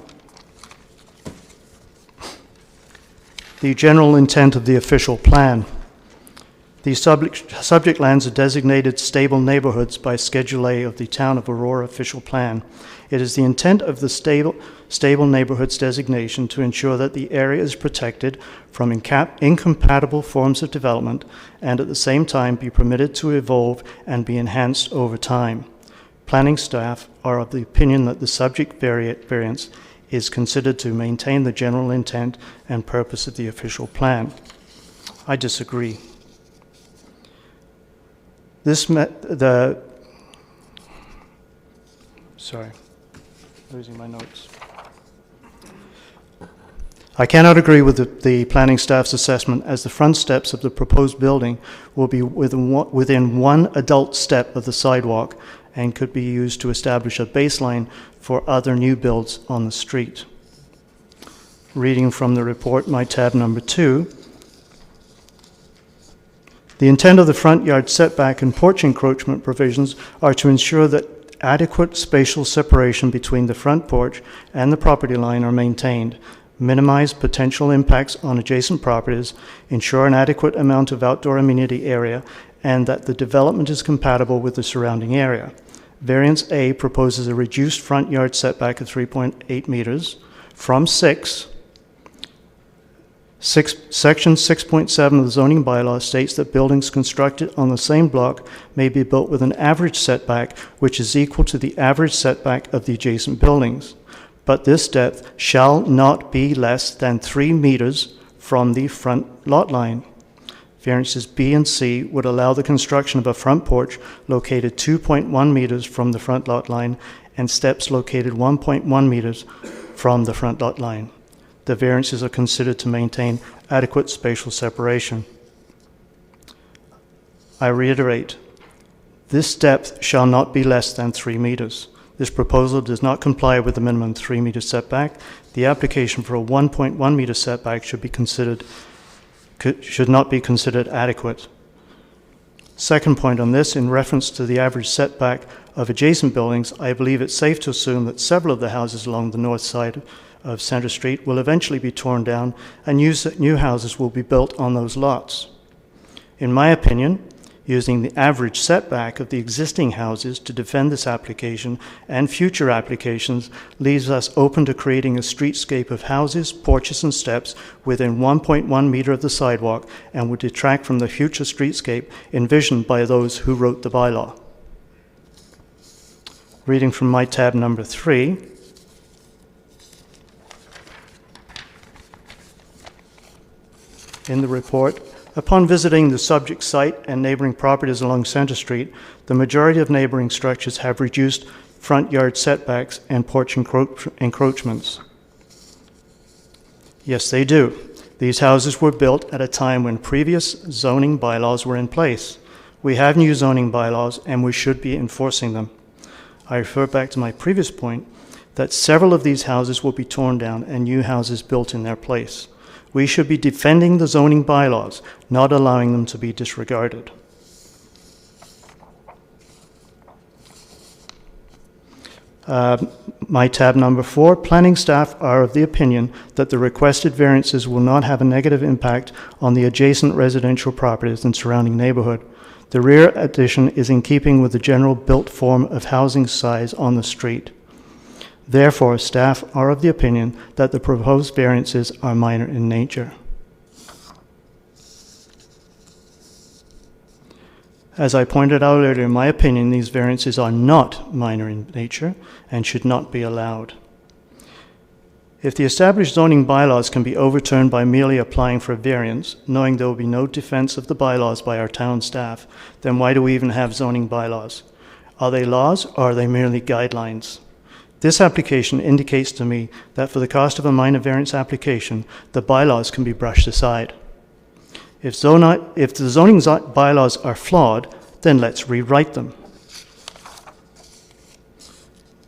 the general intent of the official plan. The subject lands are designated stable neighborhoods by Schedule A of the Town of Aurora official plan. It is the intent of the stable neighborhoods designation to ensure that the area is protected from incompatible forms of development and at the same time be permitted to evolve and be enhanced over time. Planning staff are of the opinion that the subject variance is considered to maintain the general intent and purpose of the official plan. I disagree. Losing my notes. I cannot agree with the planning staff's assessment, as the front steps of the proposed building will be within one adult step of the sidewalk and could be used to establish a baseline for other new builds on the street. Reading from the report, my tab number 2, the intent of the front yard setback and porch encroachment provisions are to ensure that adequate spatial separation between the front porch and the property line are maintained, minimize potential impacts on adjacent properties, ensure an adequate amount of outdoor amenity area, and that the development is compatible with the surrounding area. Variance A proposes a reduced front yard setback of 3.8 meters from 6. Section 6.7 of the zoning bylaw states that buildings constructed on the same block may be built with an average setback which is equal to the average setback of the adjacent buildings, but this depth shall not be less than 3 meters from the front lot line. Variances B and C would allow the construction of a front porch located 2.1 meters from the front lot line and steps located 1.1 meters from the front lot line. The variances are considered to maintain adequate spatial separation. I reiterate, this depth shall not be less than 3 meters. This proposal does not comply with the minimum 3 meter setback. The application for a 1.1 meter setback should not be considered adequate. Second point on this, in reference to the average setback of adjacent buildings, I believe it's safe to assume that several of the houses along the north side of Centre Street will eventually be torn down and new houses will be built on those lots. In my opinion, using the average setback of the existing houses to defend this application and future applications leaves us open to creating a streetscape of houses, porches, and steps within 1.1 meter of the sidewalk and would detract from the future streetscape envisioned by those who wrote the bylaw. Reading from my tab number 3, in the report, upon visiting the subject site and neighboring properties along Centre Street, the majority of neighboring structures have reduced front yard setbacks and porch encroachments. Yes, they do. These houses were built at a time when previous zoning bylaws were in place. We have new zoning bylaws and we should be enforcing them. I refer back to my previous point that several of these houses will be torn down and new houses built in their place. We should be defending the zoning bylaws, not allowing them to be disregarded. My tab number 4, planning staff are of the opinion that the requested variances will not have a negative impact on the adjacent residential properties and surrounding neighborhood. The rear addition is in keeping with the general built form of housing size on the street. Therefore, staff are of the opinion that the proposed variances are minor in nature. As I pointed out earlier, in my opinion, these variances are not minor in nature and should not be allowed. If the established zoning bylaws can be overturned by merely applying for a variance, knowing there will be no defense of the bylaws by our town staff, then why do we even have zoning bylaws? Are they laws or are they merely guidelines? This application indicates to me that for the cost of a minor variance application, the bylaws can be brushed aside. If the zoning bylaws are flawed, then let's rewrite them.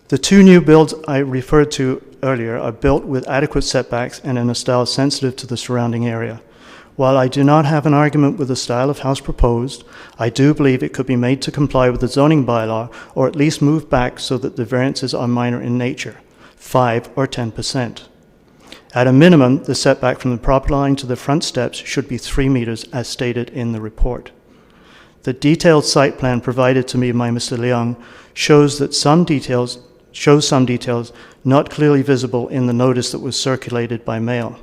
The two new builds I referred to earlier are built with adequate setbacks and in a style sensitive to the surrounding area. While I do not have an argument with the style of house proposed, I do believe it could be made to comply with the zoning bylaw or at least move back so that the variances are minor in nature, 5 or 10%. At a minimum, the setback from the property line to the front steps should be 3 meters as stated in the report. The detailed site plan provided to me by Mr. Leung shows some details not clearly visible in the notice that was circulated by mail.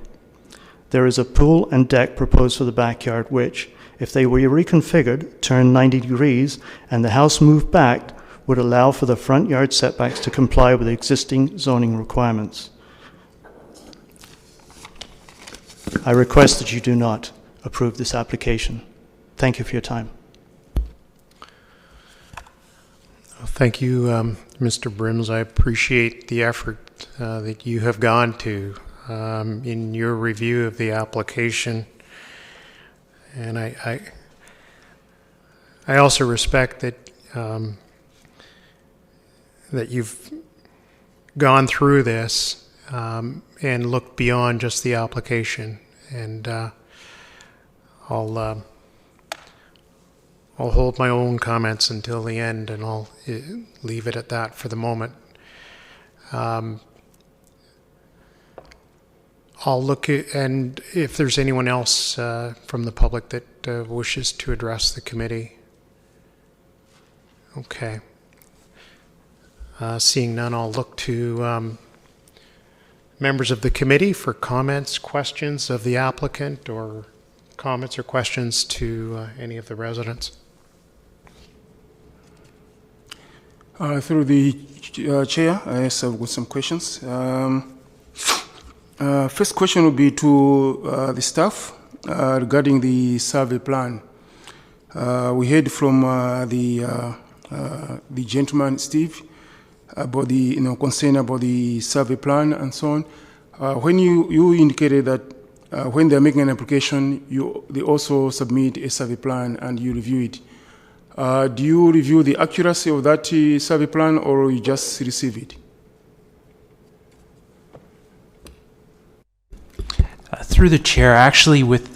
There is a pool and deck proposed for the backyard which, if they were reconfigured, turned 90 degrees, and the house moved back, would allow for the front yard setbacks to comply with existing zoning requirements. I request that you do not approve this application. Thank you for your time. Thank you, Mr. Brims. I appreciate the effort that you have gone to in your review of the application. And I also respect that that you've gone through this and looked beyond just the application. And I'll hold my own comments until the end, and I'll leave it at that for the moment. I'll look at, and if there's anyone else from the public that wishes to address the committee. Okay. Seeing none, I'll look to members of the committee for comments, questions of the applicant, or comments or questions to any of the residents. Through the chair, I have got some questions. First question will be to the staff regarding the survey plan. We heard from the gentleman, Steve, about the concern about the survey plan and so on. When you indicated that when they're making an application, they also submit a survey plan and you review it. Do you review the accuracy of that survey plan, or you just receive it? Through the chair, actually, with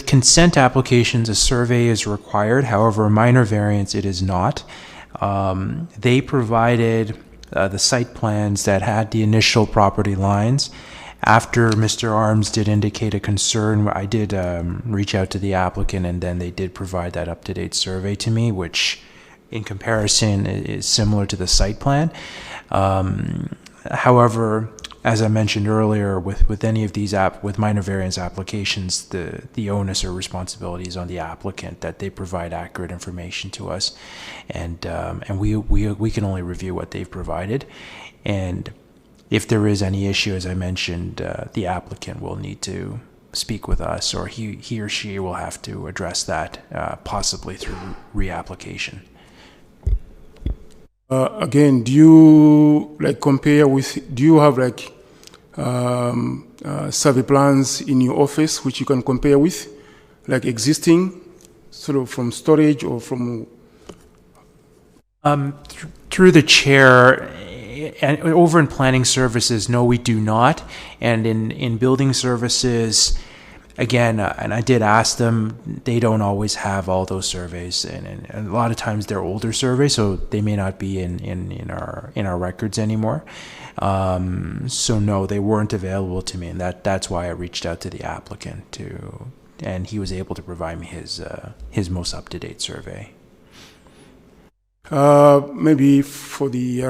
consent applications, a survey is required. However, a minor variance, it is not. They provided the site plans that had the initial property lines. After Mr. Arms did indicate a concern, I did reach out to the applicant, and then they did provide that up-to-date survey to me, which in comparison is similar to the site plan. However, as I mentioned earlier, with any of these with minor variance applications, the onus or responsibility is on the applicant that they provide accurate information to us, and we can only review what they've provided. And if there is any issue, as I mentioned, the applicant will need to speak with us, or he or she will have to address that, possibly through reapplication. Again, do you compare with? Do you have survey plans in your office which you can compare with, like existing, sort of from storage or from? Through the chair, and over in planning services, no, we do not. And in building services, again, and I did ask them, they don't always have all those surveys, and a lot of times they're older surveys, so they may not be in our records anymore. So no, they weren't available to me, and that's why I reached out to the applicant and he was able to provide me his most up-to-date survey. Maybe for the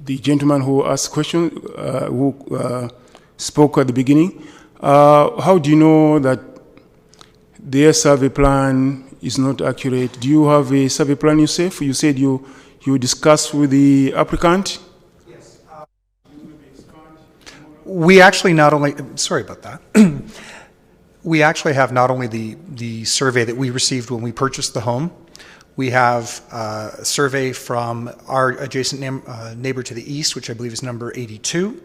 gentleman who asked question, who spoke at the beginning, how do you know that their survey plan is not accurate? Do you have a survey plan yourself? You said you discussed with the applicant? Yes. We actually not only, sorry about that. We actually have not only the survey that we received when we purchased the home, we have a survey from our adjacent neighbor to the east, which I believe is number 82.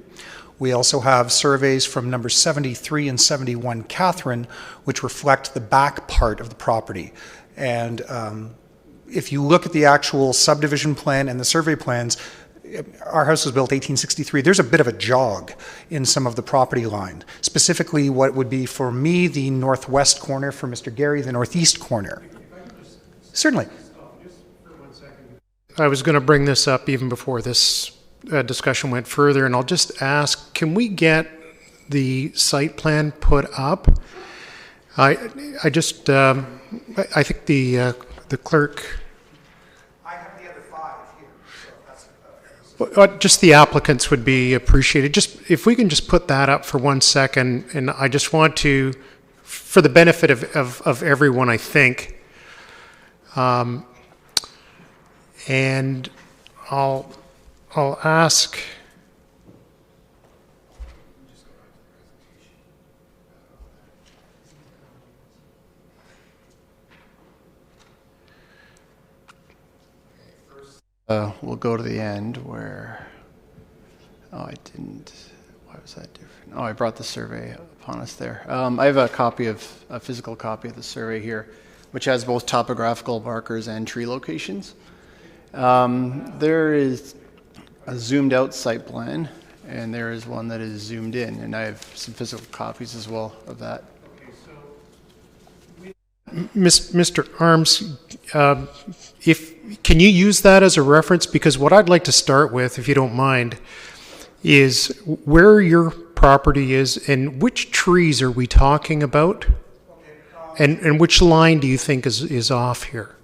We also have surveys from number 73 and 71 Catherine, which reflect the back part of the property. And if you look at the actual subdivision plan and the survey plans, our house was built 1863. There's a bit of a jog in some of the property line, specifically what would be for me the northwest corner, for Mr. Gary the northeast corner. Certainly. I was going to bring this up even before this discussion went further, and I'll just ask, can we get the site plan put up? I just, I think the clerk... I have the other 5 here, so that's... Just the applicants would be appreciated. Just if we can just put that up for 1 second, and I just want to, for the benefit of everyone, I think, and I'll ask. We'll go to the end where, I didn't, why was that different? I brought the survey upon us there. I have a physical copy of the survey here, which has both topographical markers and tree locations. There is a zoomed out site plan, and there is one that is zoomed in, and I have some physical copies as well of that. Mr. Arms, can you use that as a reference? Because what I'd like to start with, if you don't mind, is where your property is and which trees are we talking about? And which line do you think is off here?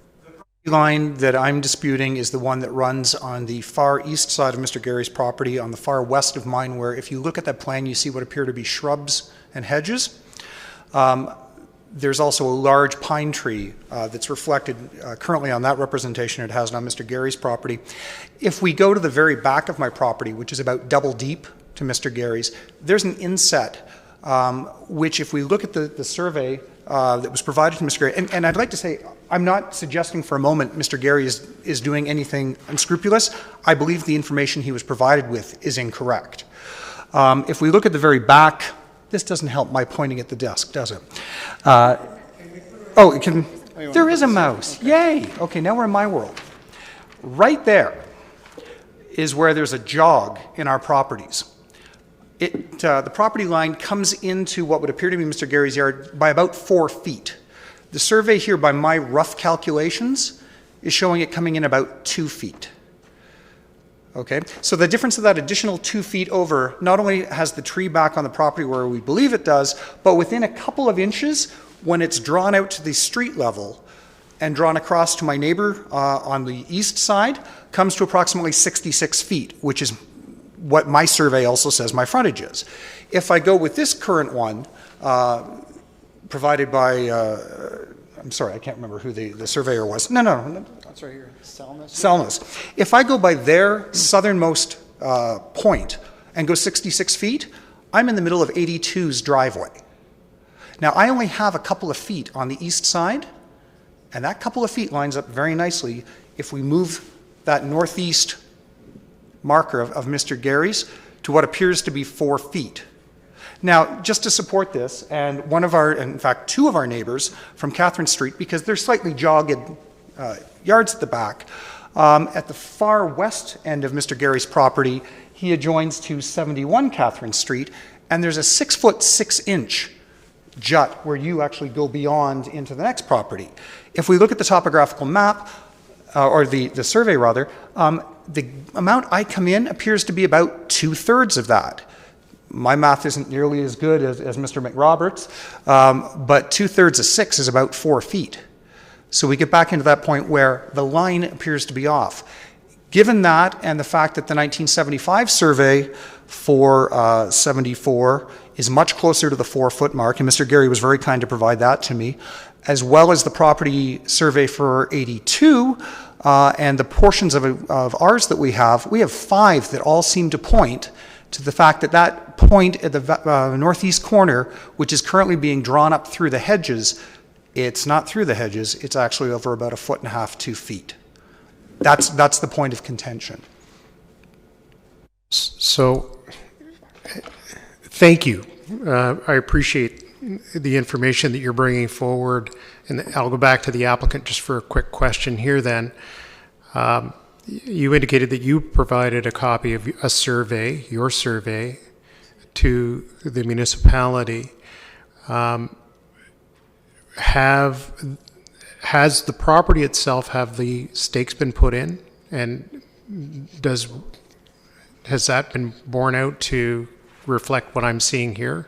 The line that I'm disputing is the one that runs on the far east side of Mr. Gary's property, on the far west of mine, where if you look at that plan, you see what appear to be shrubs and hedges. There's also a large pine tree that's reflected currently on that representation it has on Mr. Gary's property. If we go to the very back of my property, which is about double deep to Mr. Gary's, there's an inset, which if we look at the survey that was provided to Mr. Gary, and I'd like to say, I'm not suggesting for a moment Mr. Gary is doing anything unscrupulous. I believe the information he was provided with is incorrect. If we look at the very back, this doesn't help my pointing at the desk, does it? It can. There is a mouse. Yay! Okay, now we're in my world. Right there is where there's a jog in our properties. The property line comes into what would appear to be Mr. Gary's yard by about 4 feet. The survey here, by my rough calculations, is showing it coming in about 2 feet. Okay, so the difference of that additional 2 feet over not only has the tree back on the property where we believe it does, but within a couple of inches, when it's drawn out to the street level and drawn across to my neighbor on the east side, comes to approximately 66 feet, which is what my survey also says my frontage is. If I go with this current one, provided by, I'm sorry, I can't remember who the surveyor was. No, that's right here. Selmas. If I go by their southernmost point and go 66 feet, I'm in the middle of 82's driveway. Now, I only have a couple of feet on the east side, and that couple of feet lines up very nicely if we move that northeast marker of Mr. Gary's to what appears to be 4 feet. Now, just to support this, and one of our, in fact, 2 of our neighbors from Catherine Street, because they're slightly jogged yards at the back, at the far west end of Mr. Gary's property, he adjoins to 71 Catherine Street, and there's a 6-foot 6-inch jut where you actually go beyond into the next property. If we look at the topographical map, or the survey rather, the amount I come in appears to be about 2/3 of that. My math isn't nearly as good as Mr. McRoberts, but 2/3 of 6 is about 4 feet. So we get back into that point where the line appears to be off. Given that and the fact that the 1975 survey for 74 is much closer to the 4-foot mark, and Mr. Gary was very kind to provide that to me, as well as the property survey for 82 and the portions of ours that we have 5 that all seem to point to the fact that that point at the northeast corner, which is currently being drawn up through the hedges, it's not through the hedges, it's actually over about 1.5 feet, 2 feet. That's the point of contention. So, thank you. I appreciate the information that you're bringing forward. And I'll go back to the applicant just for a quick question here then. You indicated that you provided a copy of a survey, your survey, to the municipality. Has the property itself, have the stakes been put in? And has that been borne out to reflect what I'm seeing here?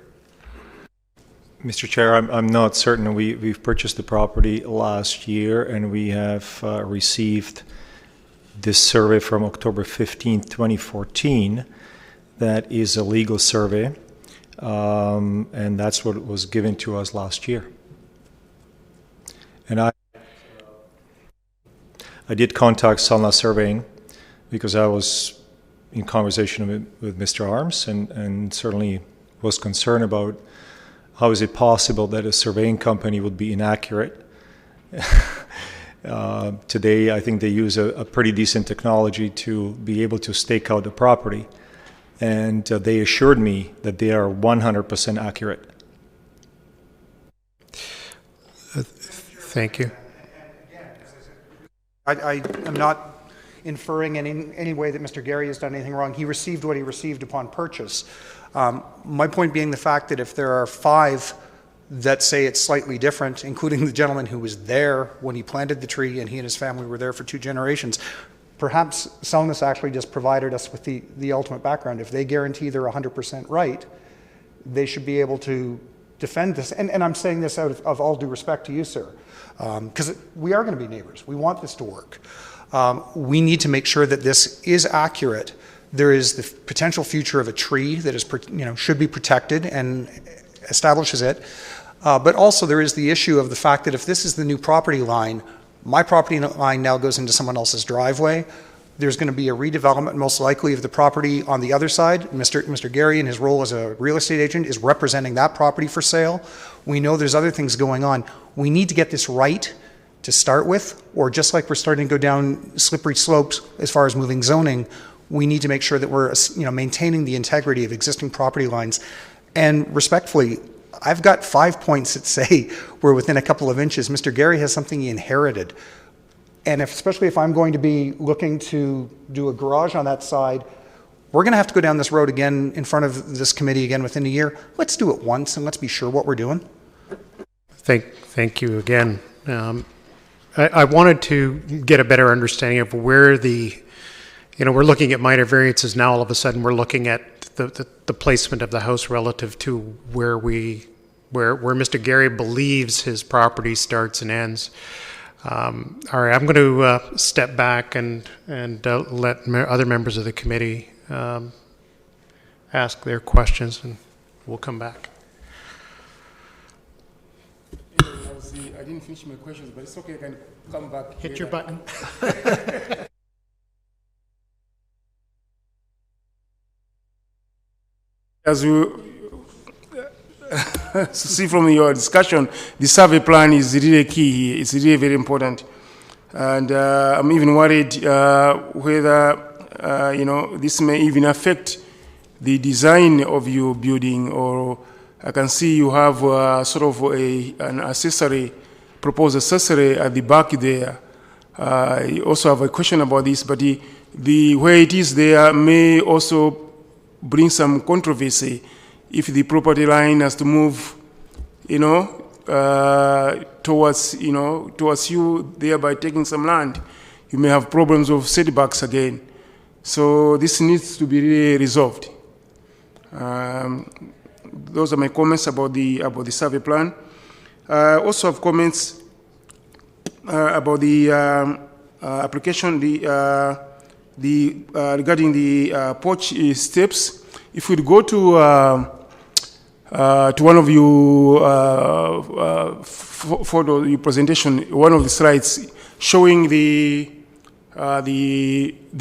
Mr. Chair, I'm not certain. We've purchased the property last year, and we have received this survey from October 15th, 2014. That is a legal survey, and that's what was given to us last year. And I did contact Sunla Surveying because I was in conversation with Mr. Arms and certainly was concerned about how is it possible that a surveying company would be inaccurate. Today, I think they use a pretty decent technology to be able to stake out the property. And they assured me that they are 100% accurate. Thank you. I am not inferring in any way that Mr. Gary has done anything wrong. He received what he received upon purchase. My point being the fact that if there are 5 that say it's slightly different, including the gentleman who was there when he planted the tree and he and his family were there for 2 generations, perhaps Selnus actually just provided us with the ultimate background. If they guarantee they're 100% right, they should be able to defend this. And I'm saying this out of all due respect to you, sir, because we are going to be neighbors. We want this to work. We need to make sure that this is accurate. There is the potential future of a tree that is, should be protected and establishes it. But also there is the issue of the fact that if this is the new property line, my property line now goes into someone else's driveway. There's going to be a redevelopment, most likely, of the property on the other side. Mr. Gary, in his role as a real estate agent, is representing that property for sale. We know there's other things going on. We need to get this right to start with, or just like we're starting to go down slippery slopes as far as moving zoning, we need to make sure that we're maintaining the integrity of existing property lines. And respectfully, I've got 5 points that say we're within a couple of inches. Mr. Gary has something he inherited. And especially if I'm going to be looking to do a garage on that side, we're going to have to go down this road again in front of this committee again within a year. Let's do it once and let's be sure what we're doing. Thank you again. I wanted to get a better understanding of where we're looking at minor variances now. All of a sudden, we're looking at the placement of the house relative to where Mr. Gary believes his property starts and ends. All right, I'm going to step back and let other members of the committee ask their questions, and we'll come back. I didn't finish my questions, but it's okay. I can come back. Hit your button. As you see from your discussion, the survey plan is really key here. It's really very important. And I'm even worried whether, this may even affect the design of your building, or I can see you have sort of an accessory, proposed accessory at the back there. I also have a question about this, but the way it is there may also bring some controversy if the property line has to move, towards you, thereby taking some land. You may have problems of setbacks again. So this needs to be really resolved. Those are my comments about the survey plan. I also have comments about the application, regarding the porch steps. If we go to one of you photo, your presentation, one of the slides showing the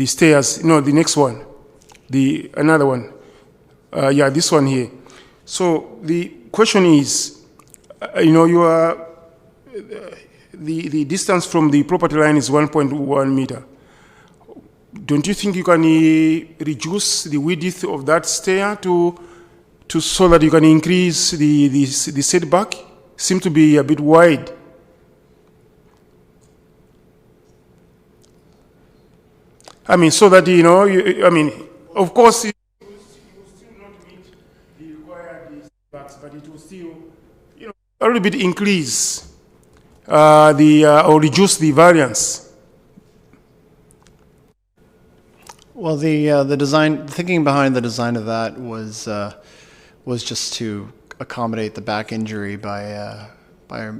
stairs. No, the next one, another one. Yeah, this one here. So the question is, you are the distance from the property line is 1.1 meter. Don't you think you can reduce the width of that stair so that you can increase the setback? Seem to be a bit wide. I mean, so that of course, it will still not meet the required setbacks, but it will still, a little bit increase or reduce the variance. Well, the design, thinking behind the design of that was just to accommodate the back injury by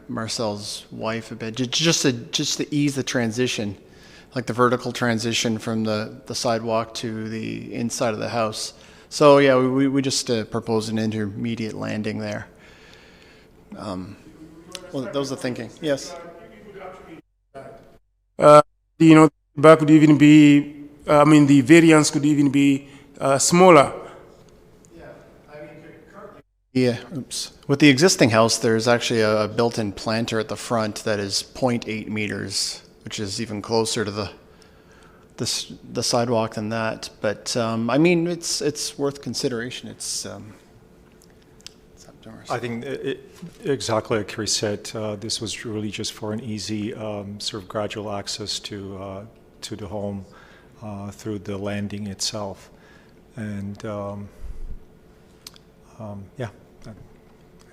Marcel's wife a bit, just to ease the transition, like the vertical transition from the sidewalk to the inside of the house. So yeah, we just proposed an intermediate landing there. Well, that was the thinking. Yes. The back could even be. The variance could even be smaller. Yeah, oops. With the existing house, there's actually a built-in planter at the front that is 0.8 meters, which is even closer to the sidewalk than that. But it's worth consideration. It's I think exactly like Chris said, this was really just for an easy sort of gradual access to the home through the landing itself, and yeah, I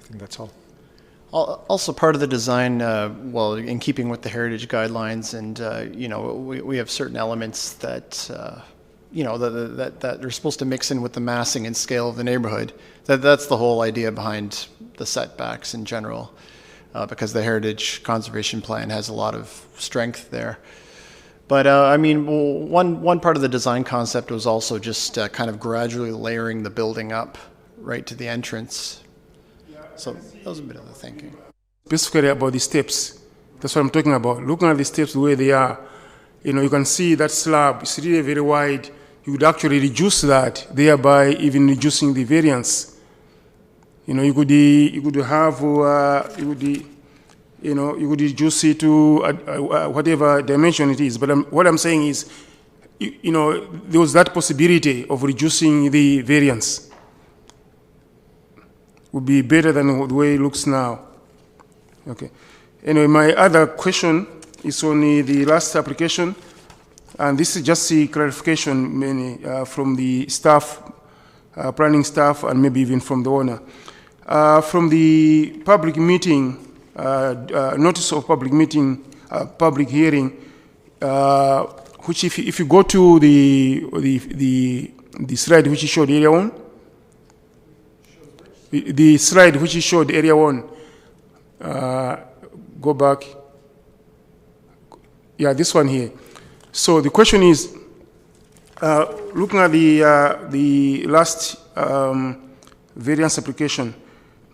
think that's all. Also, part of the design, in keeping with the heritage guidelines, and we have certain elements that that are supposed to mix in with the massing and scale of the neighborhood. That's the whole idea behind the setbacks in general, because the Heritage Conservation Plan has a lot of strength there. But one part of the design concept was also just kind of gradually layering the building up right to the entrance. So that was a bit of the thinking. Specifically about the steps, that's what I'm talking about. Looking at the steps the way they are, you can see that slab is really very wide. You would actually reduce that, thereby even reducing the variance. You could reduce it to whatever dimension it is. But what I'm saying is, there was that possibility of reducing the variance. Would be better than the way it looks now. Okay. Anyway, my other question is on the last application, and this is just a clarification from the staff, planning staff, and maybe even from the owner. From the public meeting, notice of public meeting, public hearing, which if you go to the slide which is showed area 1, the slide which is showed area 1, go back. Yeah, this one here. So the question is, looking at the last variance application,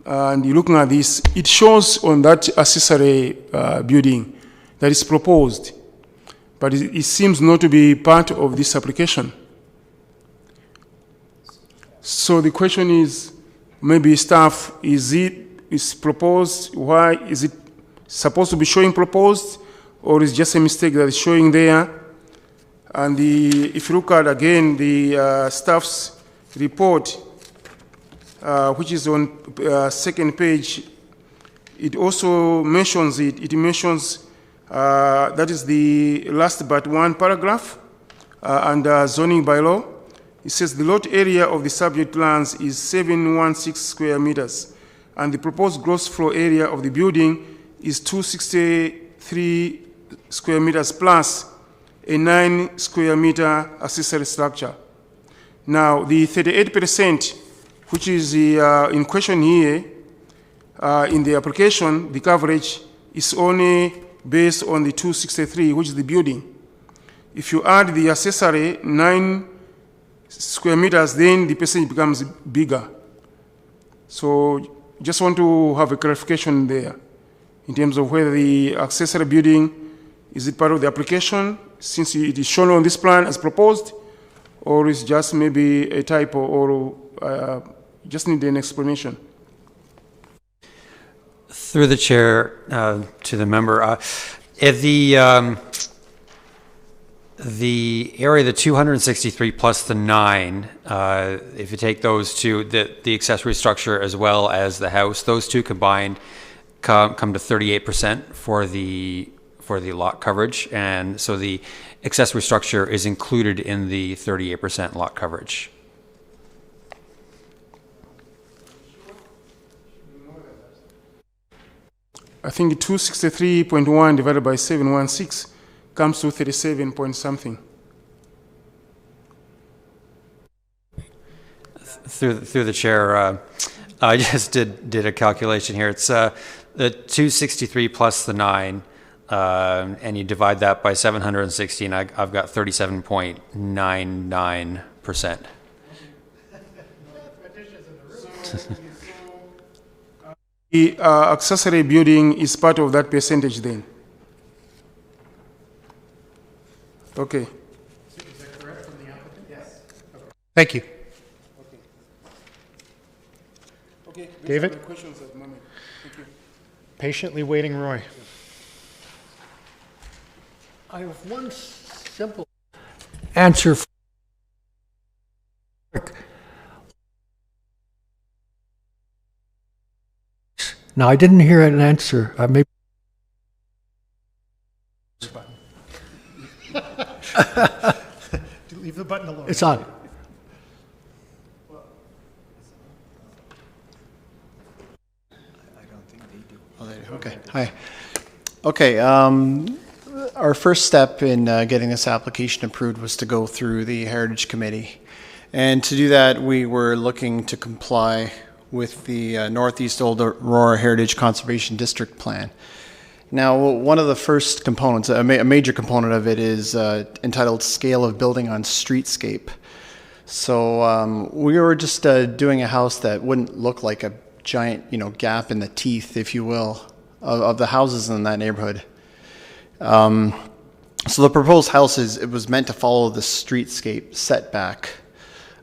and you're looking at this, it shows on that accessory building that is proposed, but it seems not to be part of this application. So the question is, maybe staff, is proposed, why is it supposed to be showing proposed, or is just a mistake that is showing there? And if you look at again the staff's report, which is on second page, it also mentions it. It mentions, that is the last but one paragraph under zoning bylaw. It says the lot area of the subject lands is 716 square meters, and the proposed gross floor area of the building is 263 square meters plus a 9 square meter accessory structure. Now, the 38%, which is in question here, in the application, the coverage is only based on the 263, which is the building. If you add the accessory 9 square meters, then the percentage becomes bigger. So just want to have a clarification there in terms of whether the accessory building, is it part of the application since it is shown on this plan as proposed, or is just maybe a typo, or just need an explanation? Through the chair to the member, if the area, the 263 plus the 9, if you take those two, the accessory structure as well as the house, those two combined come to 38% for the lot coverage, and so the accessory structure is included in the 38% lot coverage. I think 263.1 divided by 716 comes to 37 point something. Through the chair, I just did a calculation here. It's the 263 plus the 9, and you divide that by 760, and I've got 37.99%. The accessory building is part of that percentage then? Okay. Is that correct from the applicant? Yes. Thank you. Okay. David? Questions at the moment. Thank you. Patiently waiting, Roy. I have one simple answer. Now, I didn't hear an answer. Maybe. Leave the button alone. It's on. Oh, they do. Okay. Hi. Okay. Our first step in getting this application approved was to go through the Heritage Committee. And to do that, we were looking to comply with the Northeast Old Aurora Heritage Conservation District Plan. Now, one of the first components, a major component of it, is entitled Scale of Building on Streetscape. So we were just doing a house that wouldn't look like a giant, gap in the teeth, if you will, of the houses in that neighborhood. So the proposed house it was meant to follow the streetscape setback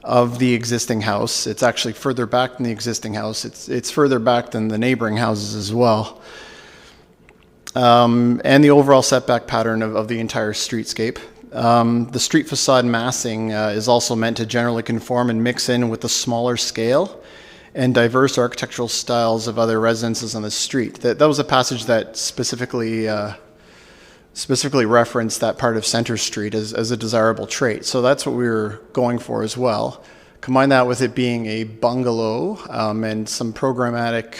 of the existing house. It's actually further back than the existing house. It's further back than the neighboring houses as well. And the overall setback pattern of the entire streetscape. The street facade massing is also meant to generally conform and mix in with the smaller scale and diverse architectural styles of other residences on the street. That was a passage that specifically referenced that part of Center Street as a desirable trait. So that's what we were going for as well. Combine that with it being a bungalow and some programmatic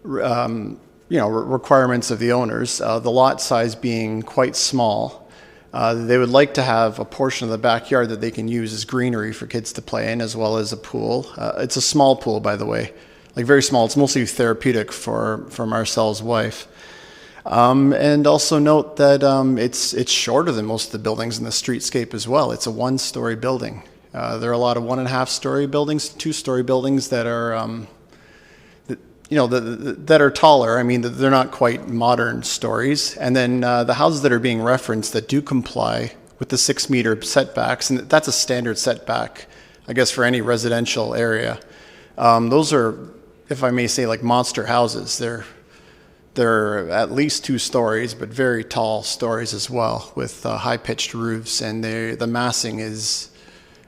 requirements of the owners, the lot size being quite small. They would like to have a portion of the backyard that they can use as greenery for kids to play in, as well as a pool. It's a small pool, by the way, like very small. It's mostly therapeutic for Marcel's wife. And also note that it's shorter than most of the buildings in the streetscape as well. It's a one-story building. There are a lot of 1.5-story buildings, 2-story buildings that are that are taller. I mean, they're not quite modern stories. And then the houses that are being referenced that do comply with the 6-meter setbacks, and that's a standard setback, I guess, for any residential area. Those are, if I may say, like monster houses. They're at least 2 stories, but very tall stories as well, with high-pitched roofs, and the massing is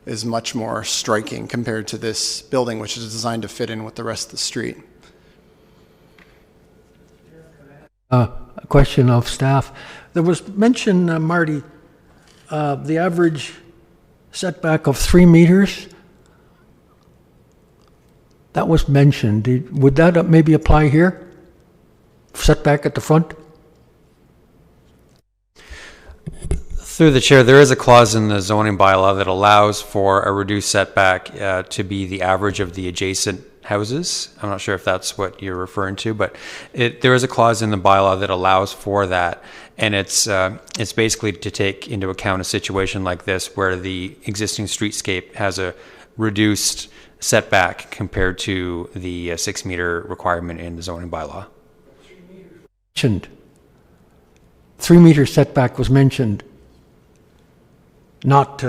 is much more striking compared to this building, which is designed to fit in with the rest of the street. A question of staff. There was mention, Marty, the average setback of 3 meters. That was mentioned. Would that maybe apply here? Setback at the front? Through the chair, there is a clause in the zoning bylaw that allows for a reduced setback to be the average of the adjacent houses. I'm not sure if that's what you're referring to, but there is a clause in the bylaw that allows for that, and it's basically to take into account a situation like this where the existing streetscape has a reduced setback compared to the 6-meter requirement in the zoning bylaw. 3 meter setback was mentioned, not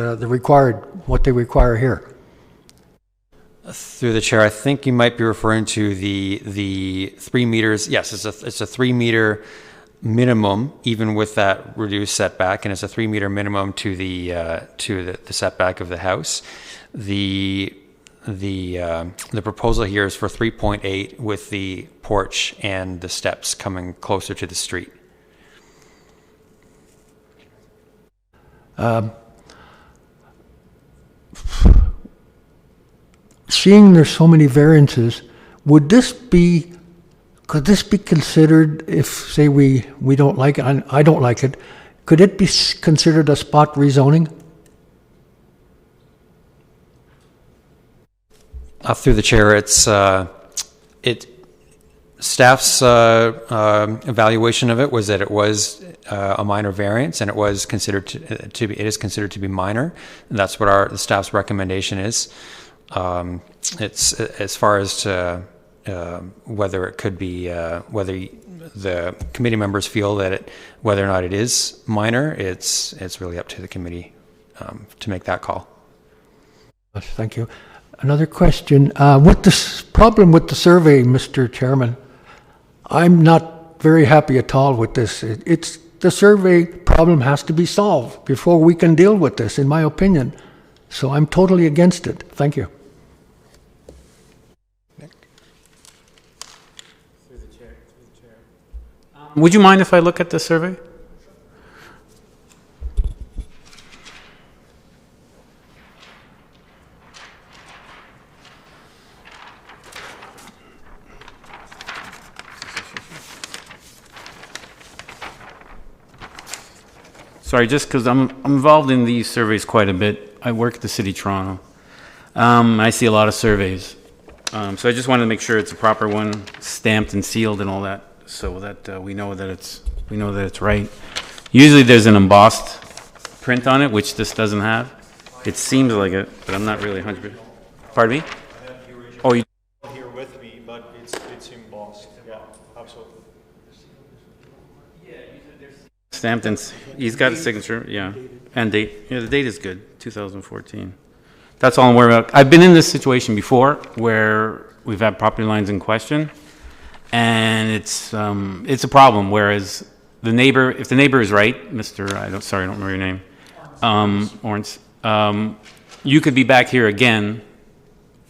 what they require here. Through the chair, I think you might be referring to the 3 meters. Yes, it's a 3 meter minimum, even with that reduced setback, and it's a 3 meter minimum to the setback of the house. The proposal here is for 3.8 with the porch and the steps coming closer to the street. Seeing there's so many variances, could this be considered, if say we don't like it, and I don't like it, could it be considered a spot rezoning? Through the chair, staff's evaluation of it was that it was a minor variance, and it was considered it is considered to be minor. And that's what the staff's recommendation is. It's as far as to whether it could be whether the committee members feel that whether or not it is minor, it's really up to the committee to make that call. Thank you. Another question. With this problem with the survey, Mr. Chairman, I'm not very happy at all with this. The survey problem has to be solved before we can deal with this, in my opinion. So I'm totally against it. Thank you. Would you mind if I look at the survey? Sorry, just because I'm involved in these surveys quite a bit. I work at the City of Toronto. I see a lot of surveys. So I just wanted to make sure it's a proper one, stamped and sealed and all that, so that we know that it's right. Usually there's an embossed print on it, which this doesn't have. It seems like it, but I'm not really 100%. Pardon me? I have the original Oh, you here with me, but it's embossed. Yeah, absolutely. stamped and he's got a signature, yeah, and date. Yeah, the date is good, 2014. That's all I'm worried about. I've been in this situation before where we've had property lines in question, and it's a problem. Whereas the neighbor, if the neighbor is right, I don't remember your name, Lawrence, you could be back here again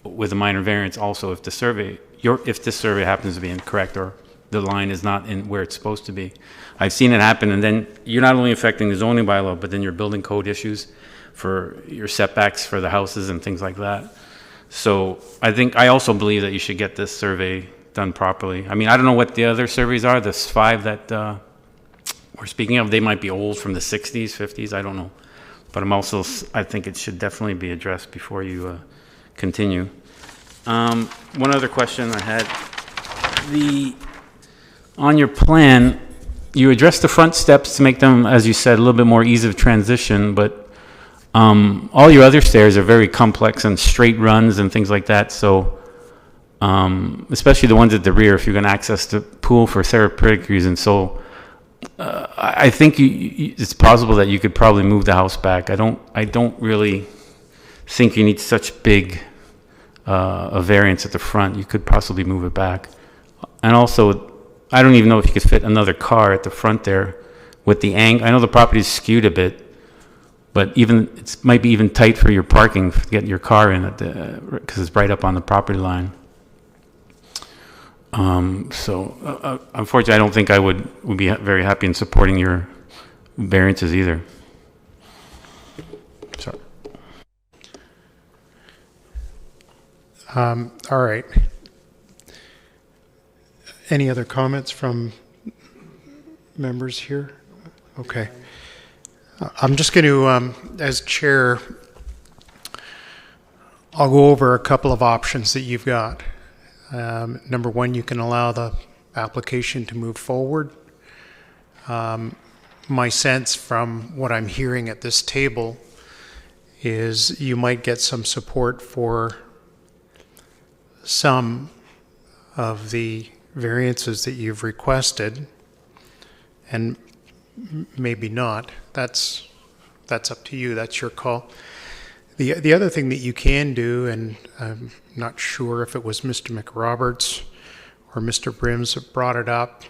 with a minor variance also if the survey, if this survey happens to be incorrect or the line is not in where it's supposed to be. I've seen it happen, and then you're not only affecting the zoning bylaw, but then your building code issues for your setbacks for the houses and things like that. So I also believe that you should get this survey done properly. I mean, I don't know what the other surveys are. There's 5 that we're speaking of. They might be old, from the 60s, 50s, I don't know. But I think it should definitely be addressed before you continue. One other question I had. On your plan, you addressed the front steps to make them, as you said, a little bit more ease of transition, but all your other stairs are very complex and straight runs and things like that. So, especially the ones at the rear, if you're going to access the pool for therapeutic reasons. So, I think it's possible that you could probably move the house back. I don't really think you need such big a variance at the front. You could possibly move it back. And also, I don't even know if you could fit another car at the front there with the angle. I know the property is skewed a bit, But even, it might be even tight for your parking, to get your car in at the, because it's right up on the property line. Unfortunately, I don't think I would be very happy in supporting your variances either. Sorry. All right. Any other comments from members here? Okay. I'm just going to, as chair, I'll go over a couple of options that you've got. Number one, you can allow the application to move forward. My sense from what I'm hearing at this table is you might get some support for some of the variances that you've requested, and maybe not. That's up to you. That's your call. The other thing that you can do, and I'm not sure if it was Mr. McRoberts or Mr. Brims that brought it up,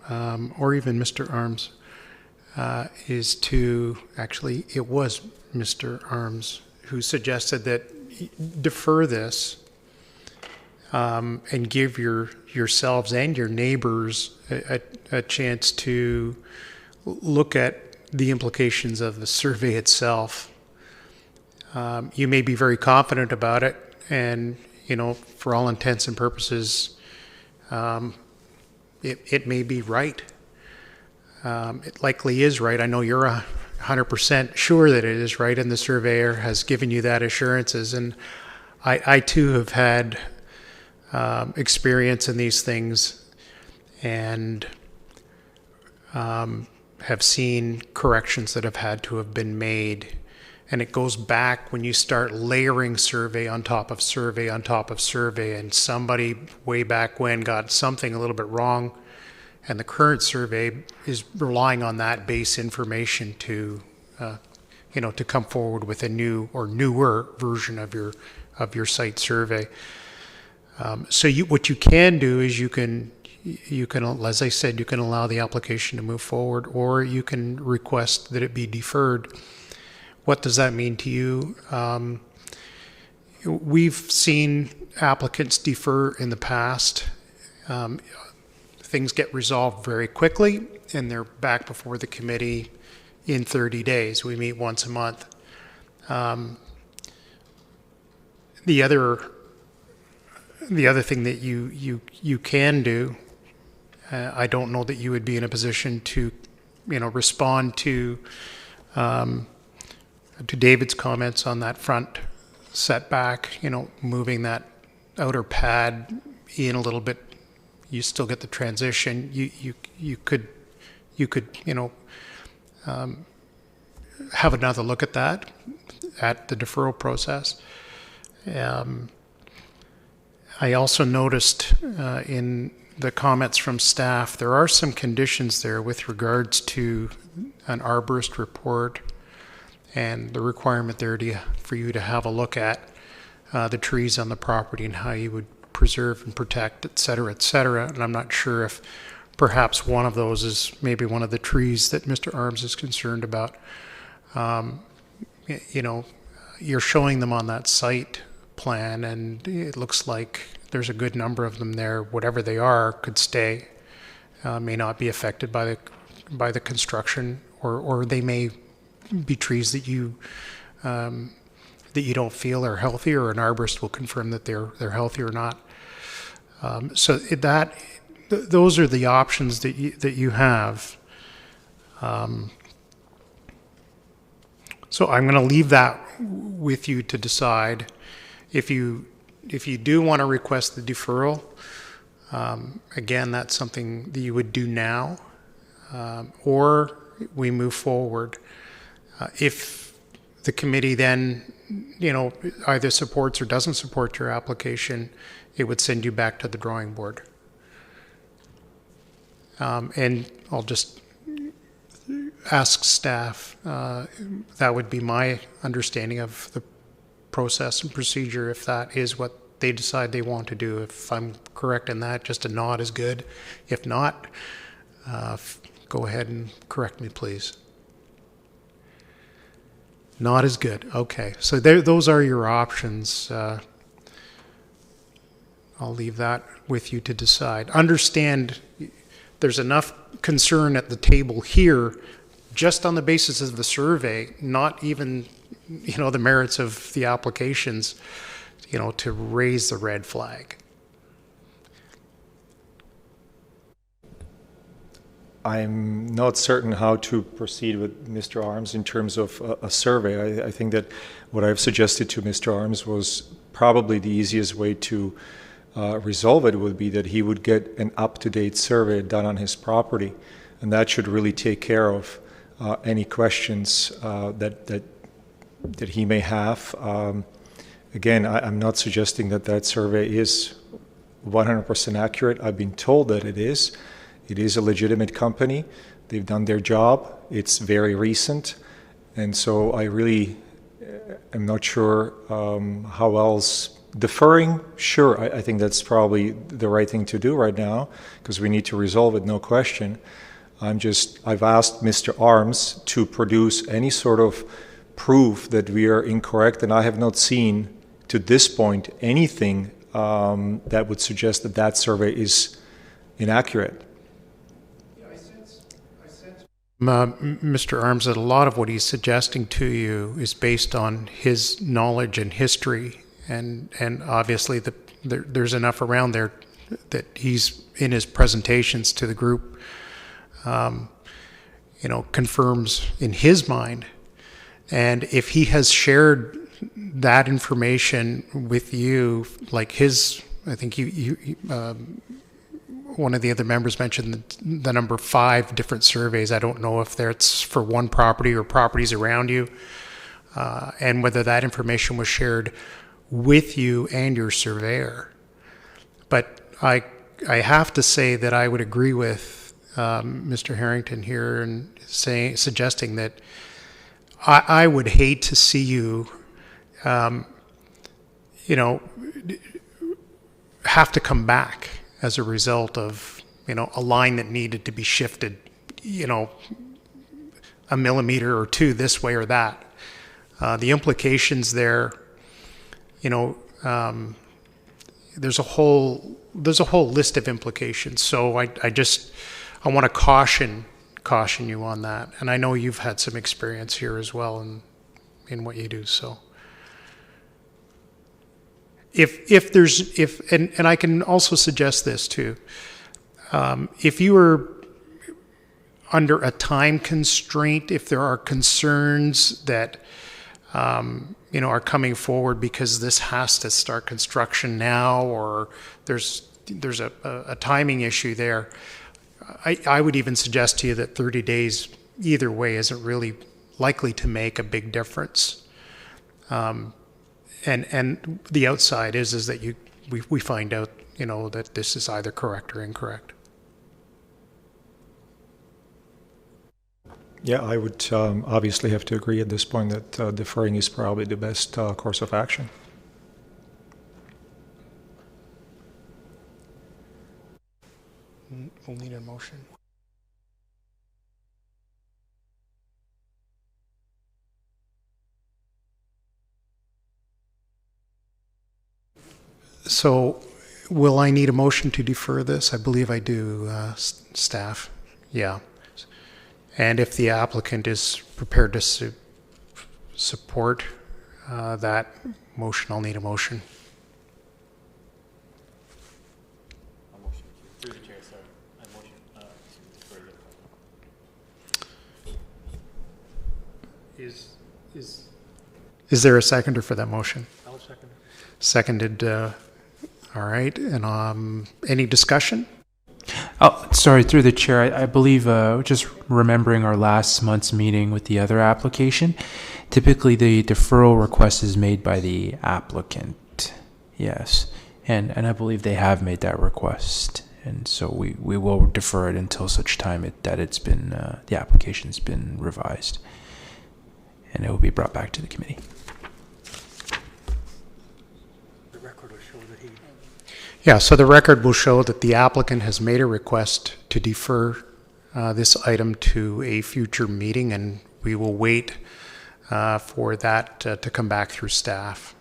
or even Mr. Arms, is to, actually, it was Mr. Arms who suggested that defer this and give yourselves and your neighbors a chance to look at the implications of the survey itself. You may be very confident about it, and for all intents and purposes, it may be right. It likely is right. I know you're 100% sure that it is right, and the surveyor has given you that assurances. And I too have had experience in these things, and have seen corrections that have had to have been made. And it goes back when you start layering survey on top of survey on top of survey, and somebody way back when got something a little bit wrong, and the current survey is relying on that base information to to come forward with a new or newer version of your site survey. So what you can do is you can, as I said, you can allow the application to move forward, or you can request that it be deferred. What does that mean to you? We've seen applicants defer in the past. Things get resolved very quickly, and they're back before the committee in 30 days. We meet once a month. The other thing that you can do, I don't know that you would be in a position to, respond to David's comments on that front setback, moving that outer pad in a little bit. You still get the transition. You could have another look at that, at the deferral process. I also noticed in the comments from staff, there are some conditions there with regards to an arborist report and the requirement there for you to have a look at the trees on the property and how you would preserve and protect, et cetera, et cetera. And I'm not sure if perhaps one of those is maybe one of the trees that Mr. Arms is concerned about. You're showing them on that site plan, and it looks like there's a good number of them there. Whatever they are could stay, may not be affected by the construction, or they may be trees that you don't feel are healthy, or an arborist will confirm that they're healthy or not. Those are the options that you have. So I'm going to leave that with you to decide. If you do want to request the deferral, again, that's something that you would do now, or we move forward. If the committee then, either supports or doesn't support your application, it would send you back to the drawing board. And I'll just ask staff, that would be my understanding of the process and procedure, if that is what they decide they want to do. If I'm correct in that, just a nod is good. If not, go ahead and correct me, please. Not as good. Okay, so there, those are your options. I'll leave that with you to decide. Understand there's enough concern at the table here just on the basis of the survey, not even, you know, the merits of the applications, you know, to raise the red flag. I'm not certain how to proceed with Mr. Arms in terms of a survey. I think that what I've suggested to Mr. Arms was probably the easiest way to resolve it would be that he would get an up-to-date survey done on his property, and that should really take care of any questions that he may have. Again, I'm not suggesting that that survey is 100% accurate. I've been told that it is. It is a legitimate company. They've done their job. It's very recent. And so I really am not sure how else. Deferring, sure, I think that's probably the right thing to do right now because we need to resolve it, no question. I've asked Mr. Arms to produce any sort of proof that we are incorrect, and I have not seen to this point anything that would suggest that that survey is inaccurate. Mr. Arms, that a lot of what he's suggesting to you is based on his knowledge and history, and obviously there's enough around there that he's in his presentations to the group, you know, confirms in his mind. And if he has shared that information with you, like his, I think one of the other members mentioned the number 5 different surveys. I don't know if that's for one property or properties around you, and whether that information was shared with you and your surveyor. But I have to say that I would agree with Mr. Harrington here and suggesting that I would hate to see you, you know, have to come back as a result of, you know, a line that needed to be shifted, you know, a millimeter or 2 this way or that. The implications there, you know, there's a whole list of implications. So I want to caution you on that. And I know you've had some experience here as well in what you do. So and I can also suggest this too. If you are under a time constraint, if there are concerns that you know, are coming forward because this has to start construction now, or there's a timing issue there, I would even suggest to you that 30 days either way isn't really likely to make a big difference. And the outside is that we find out, you know, that this is either correct or incorrect. Yeah, I would obviously have to agree at this point that deferring is probably the best course of action. We'll need a motion. So will I need a motion to defer this? I believe I do, staff. Yeah. And if the applicant is prepared to support that motion, I'll need a motion. Through the chair, sorry. I motion to defer the... Is there a seconder for that motion? I'll second it. Seconded. All right. And any discussion? Oh, sorry, through the chair, I believe, just remembering our last month's meeting with the other application, typically the deferral request is made by the applicant. Yes. And I believe they have made that request. And so we will defer it until such time that it's been, the application's been revised. And it will be brought back to the committee. Yeah, so the record will show that the applicant has made a request to defer this item to a future meeting, and we will wait for that to come back through staff.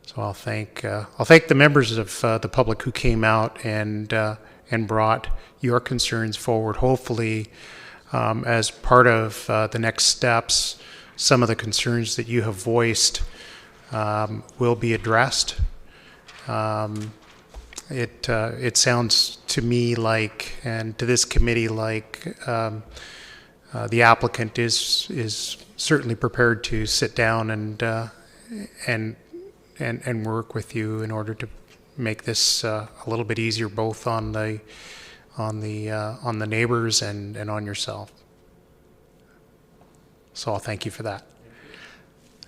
So I'll thank the members of the public who came out and brought your concerns forward. Hopefully, as part of the next steps, some of the concerns that you have voiced will be addressed. It sounds to me like, and to this committee, like the applicant is certainly prepared to sit down and work with you in order to make this a little bit easier, both on the neighbors and on yourself. So I'll thank you for that.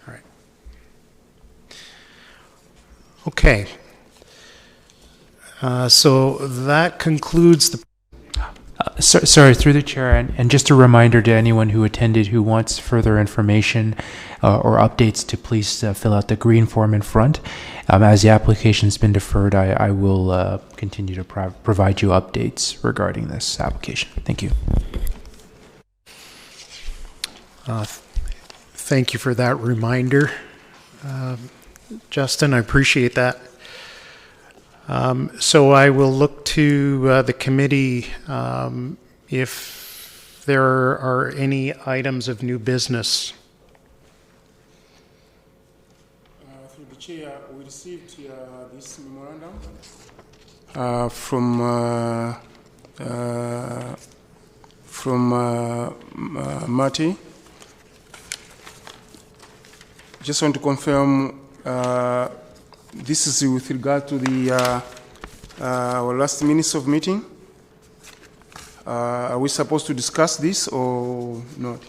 All right. Okay. So that concludes the. Sorry, through the chair, and just a reminder to anyone who attended who wants further information or updates to please fill out the green form in front. As the application's been deferred, I will continue to provide you updates regarding this application. Thank you. Thank you for that reminder, Justin. I appreciate that. So I will look to the committee if there are any items of new business. Through the chair, we received this memorandum from Marty. Just want to confirm this is with regard to the our last minutes of meeting. Are we supposed to discuss this or not?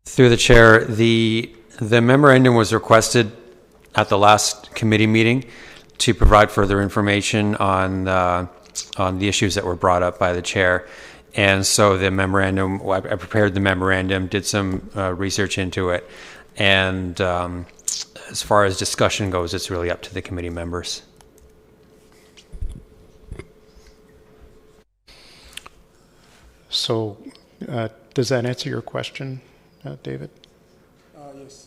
Through the chair, the memorandum was requested at the last committee meeting to provide further information on the issues that were brought up by the chair. And so the memorandum, I prepared the memorandum, did some research into it, and as far as discussion goes, it's really up to the committee members. So does that answer your question, David? Yes.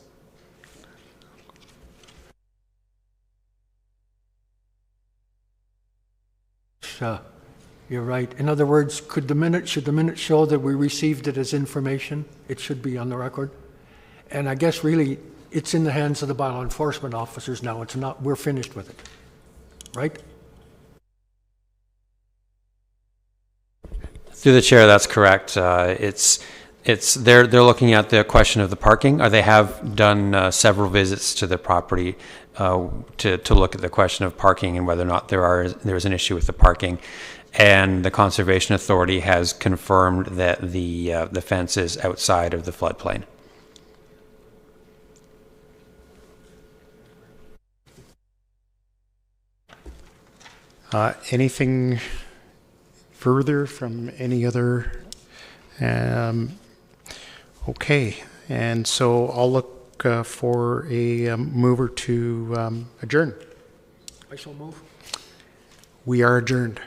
You're right. In other words, should the minute show that we received it as information? It should be on the record. And I guess really it's in the hands of the bylaw enforcement officers now. It's not, we're finished with it, right? Through the chair, that's correct. They're looking at the question of the parking. They have done several visits to the property to look at the question of parking and whether or not there's an issue with the parking. And the Conservation Authority has confirmed that the fence is outside of the floodplain. Anything further from any other? Okay, and so I'll look for a mover to adjourn. I shall move. We are adjourned.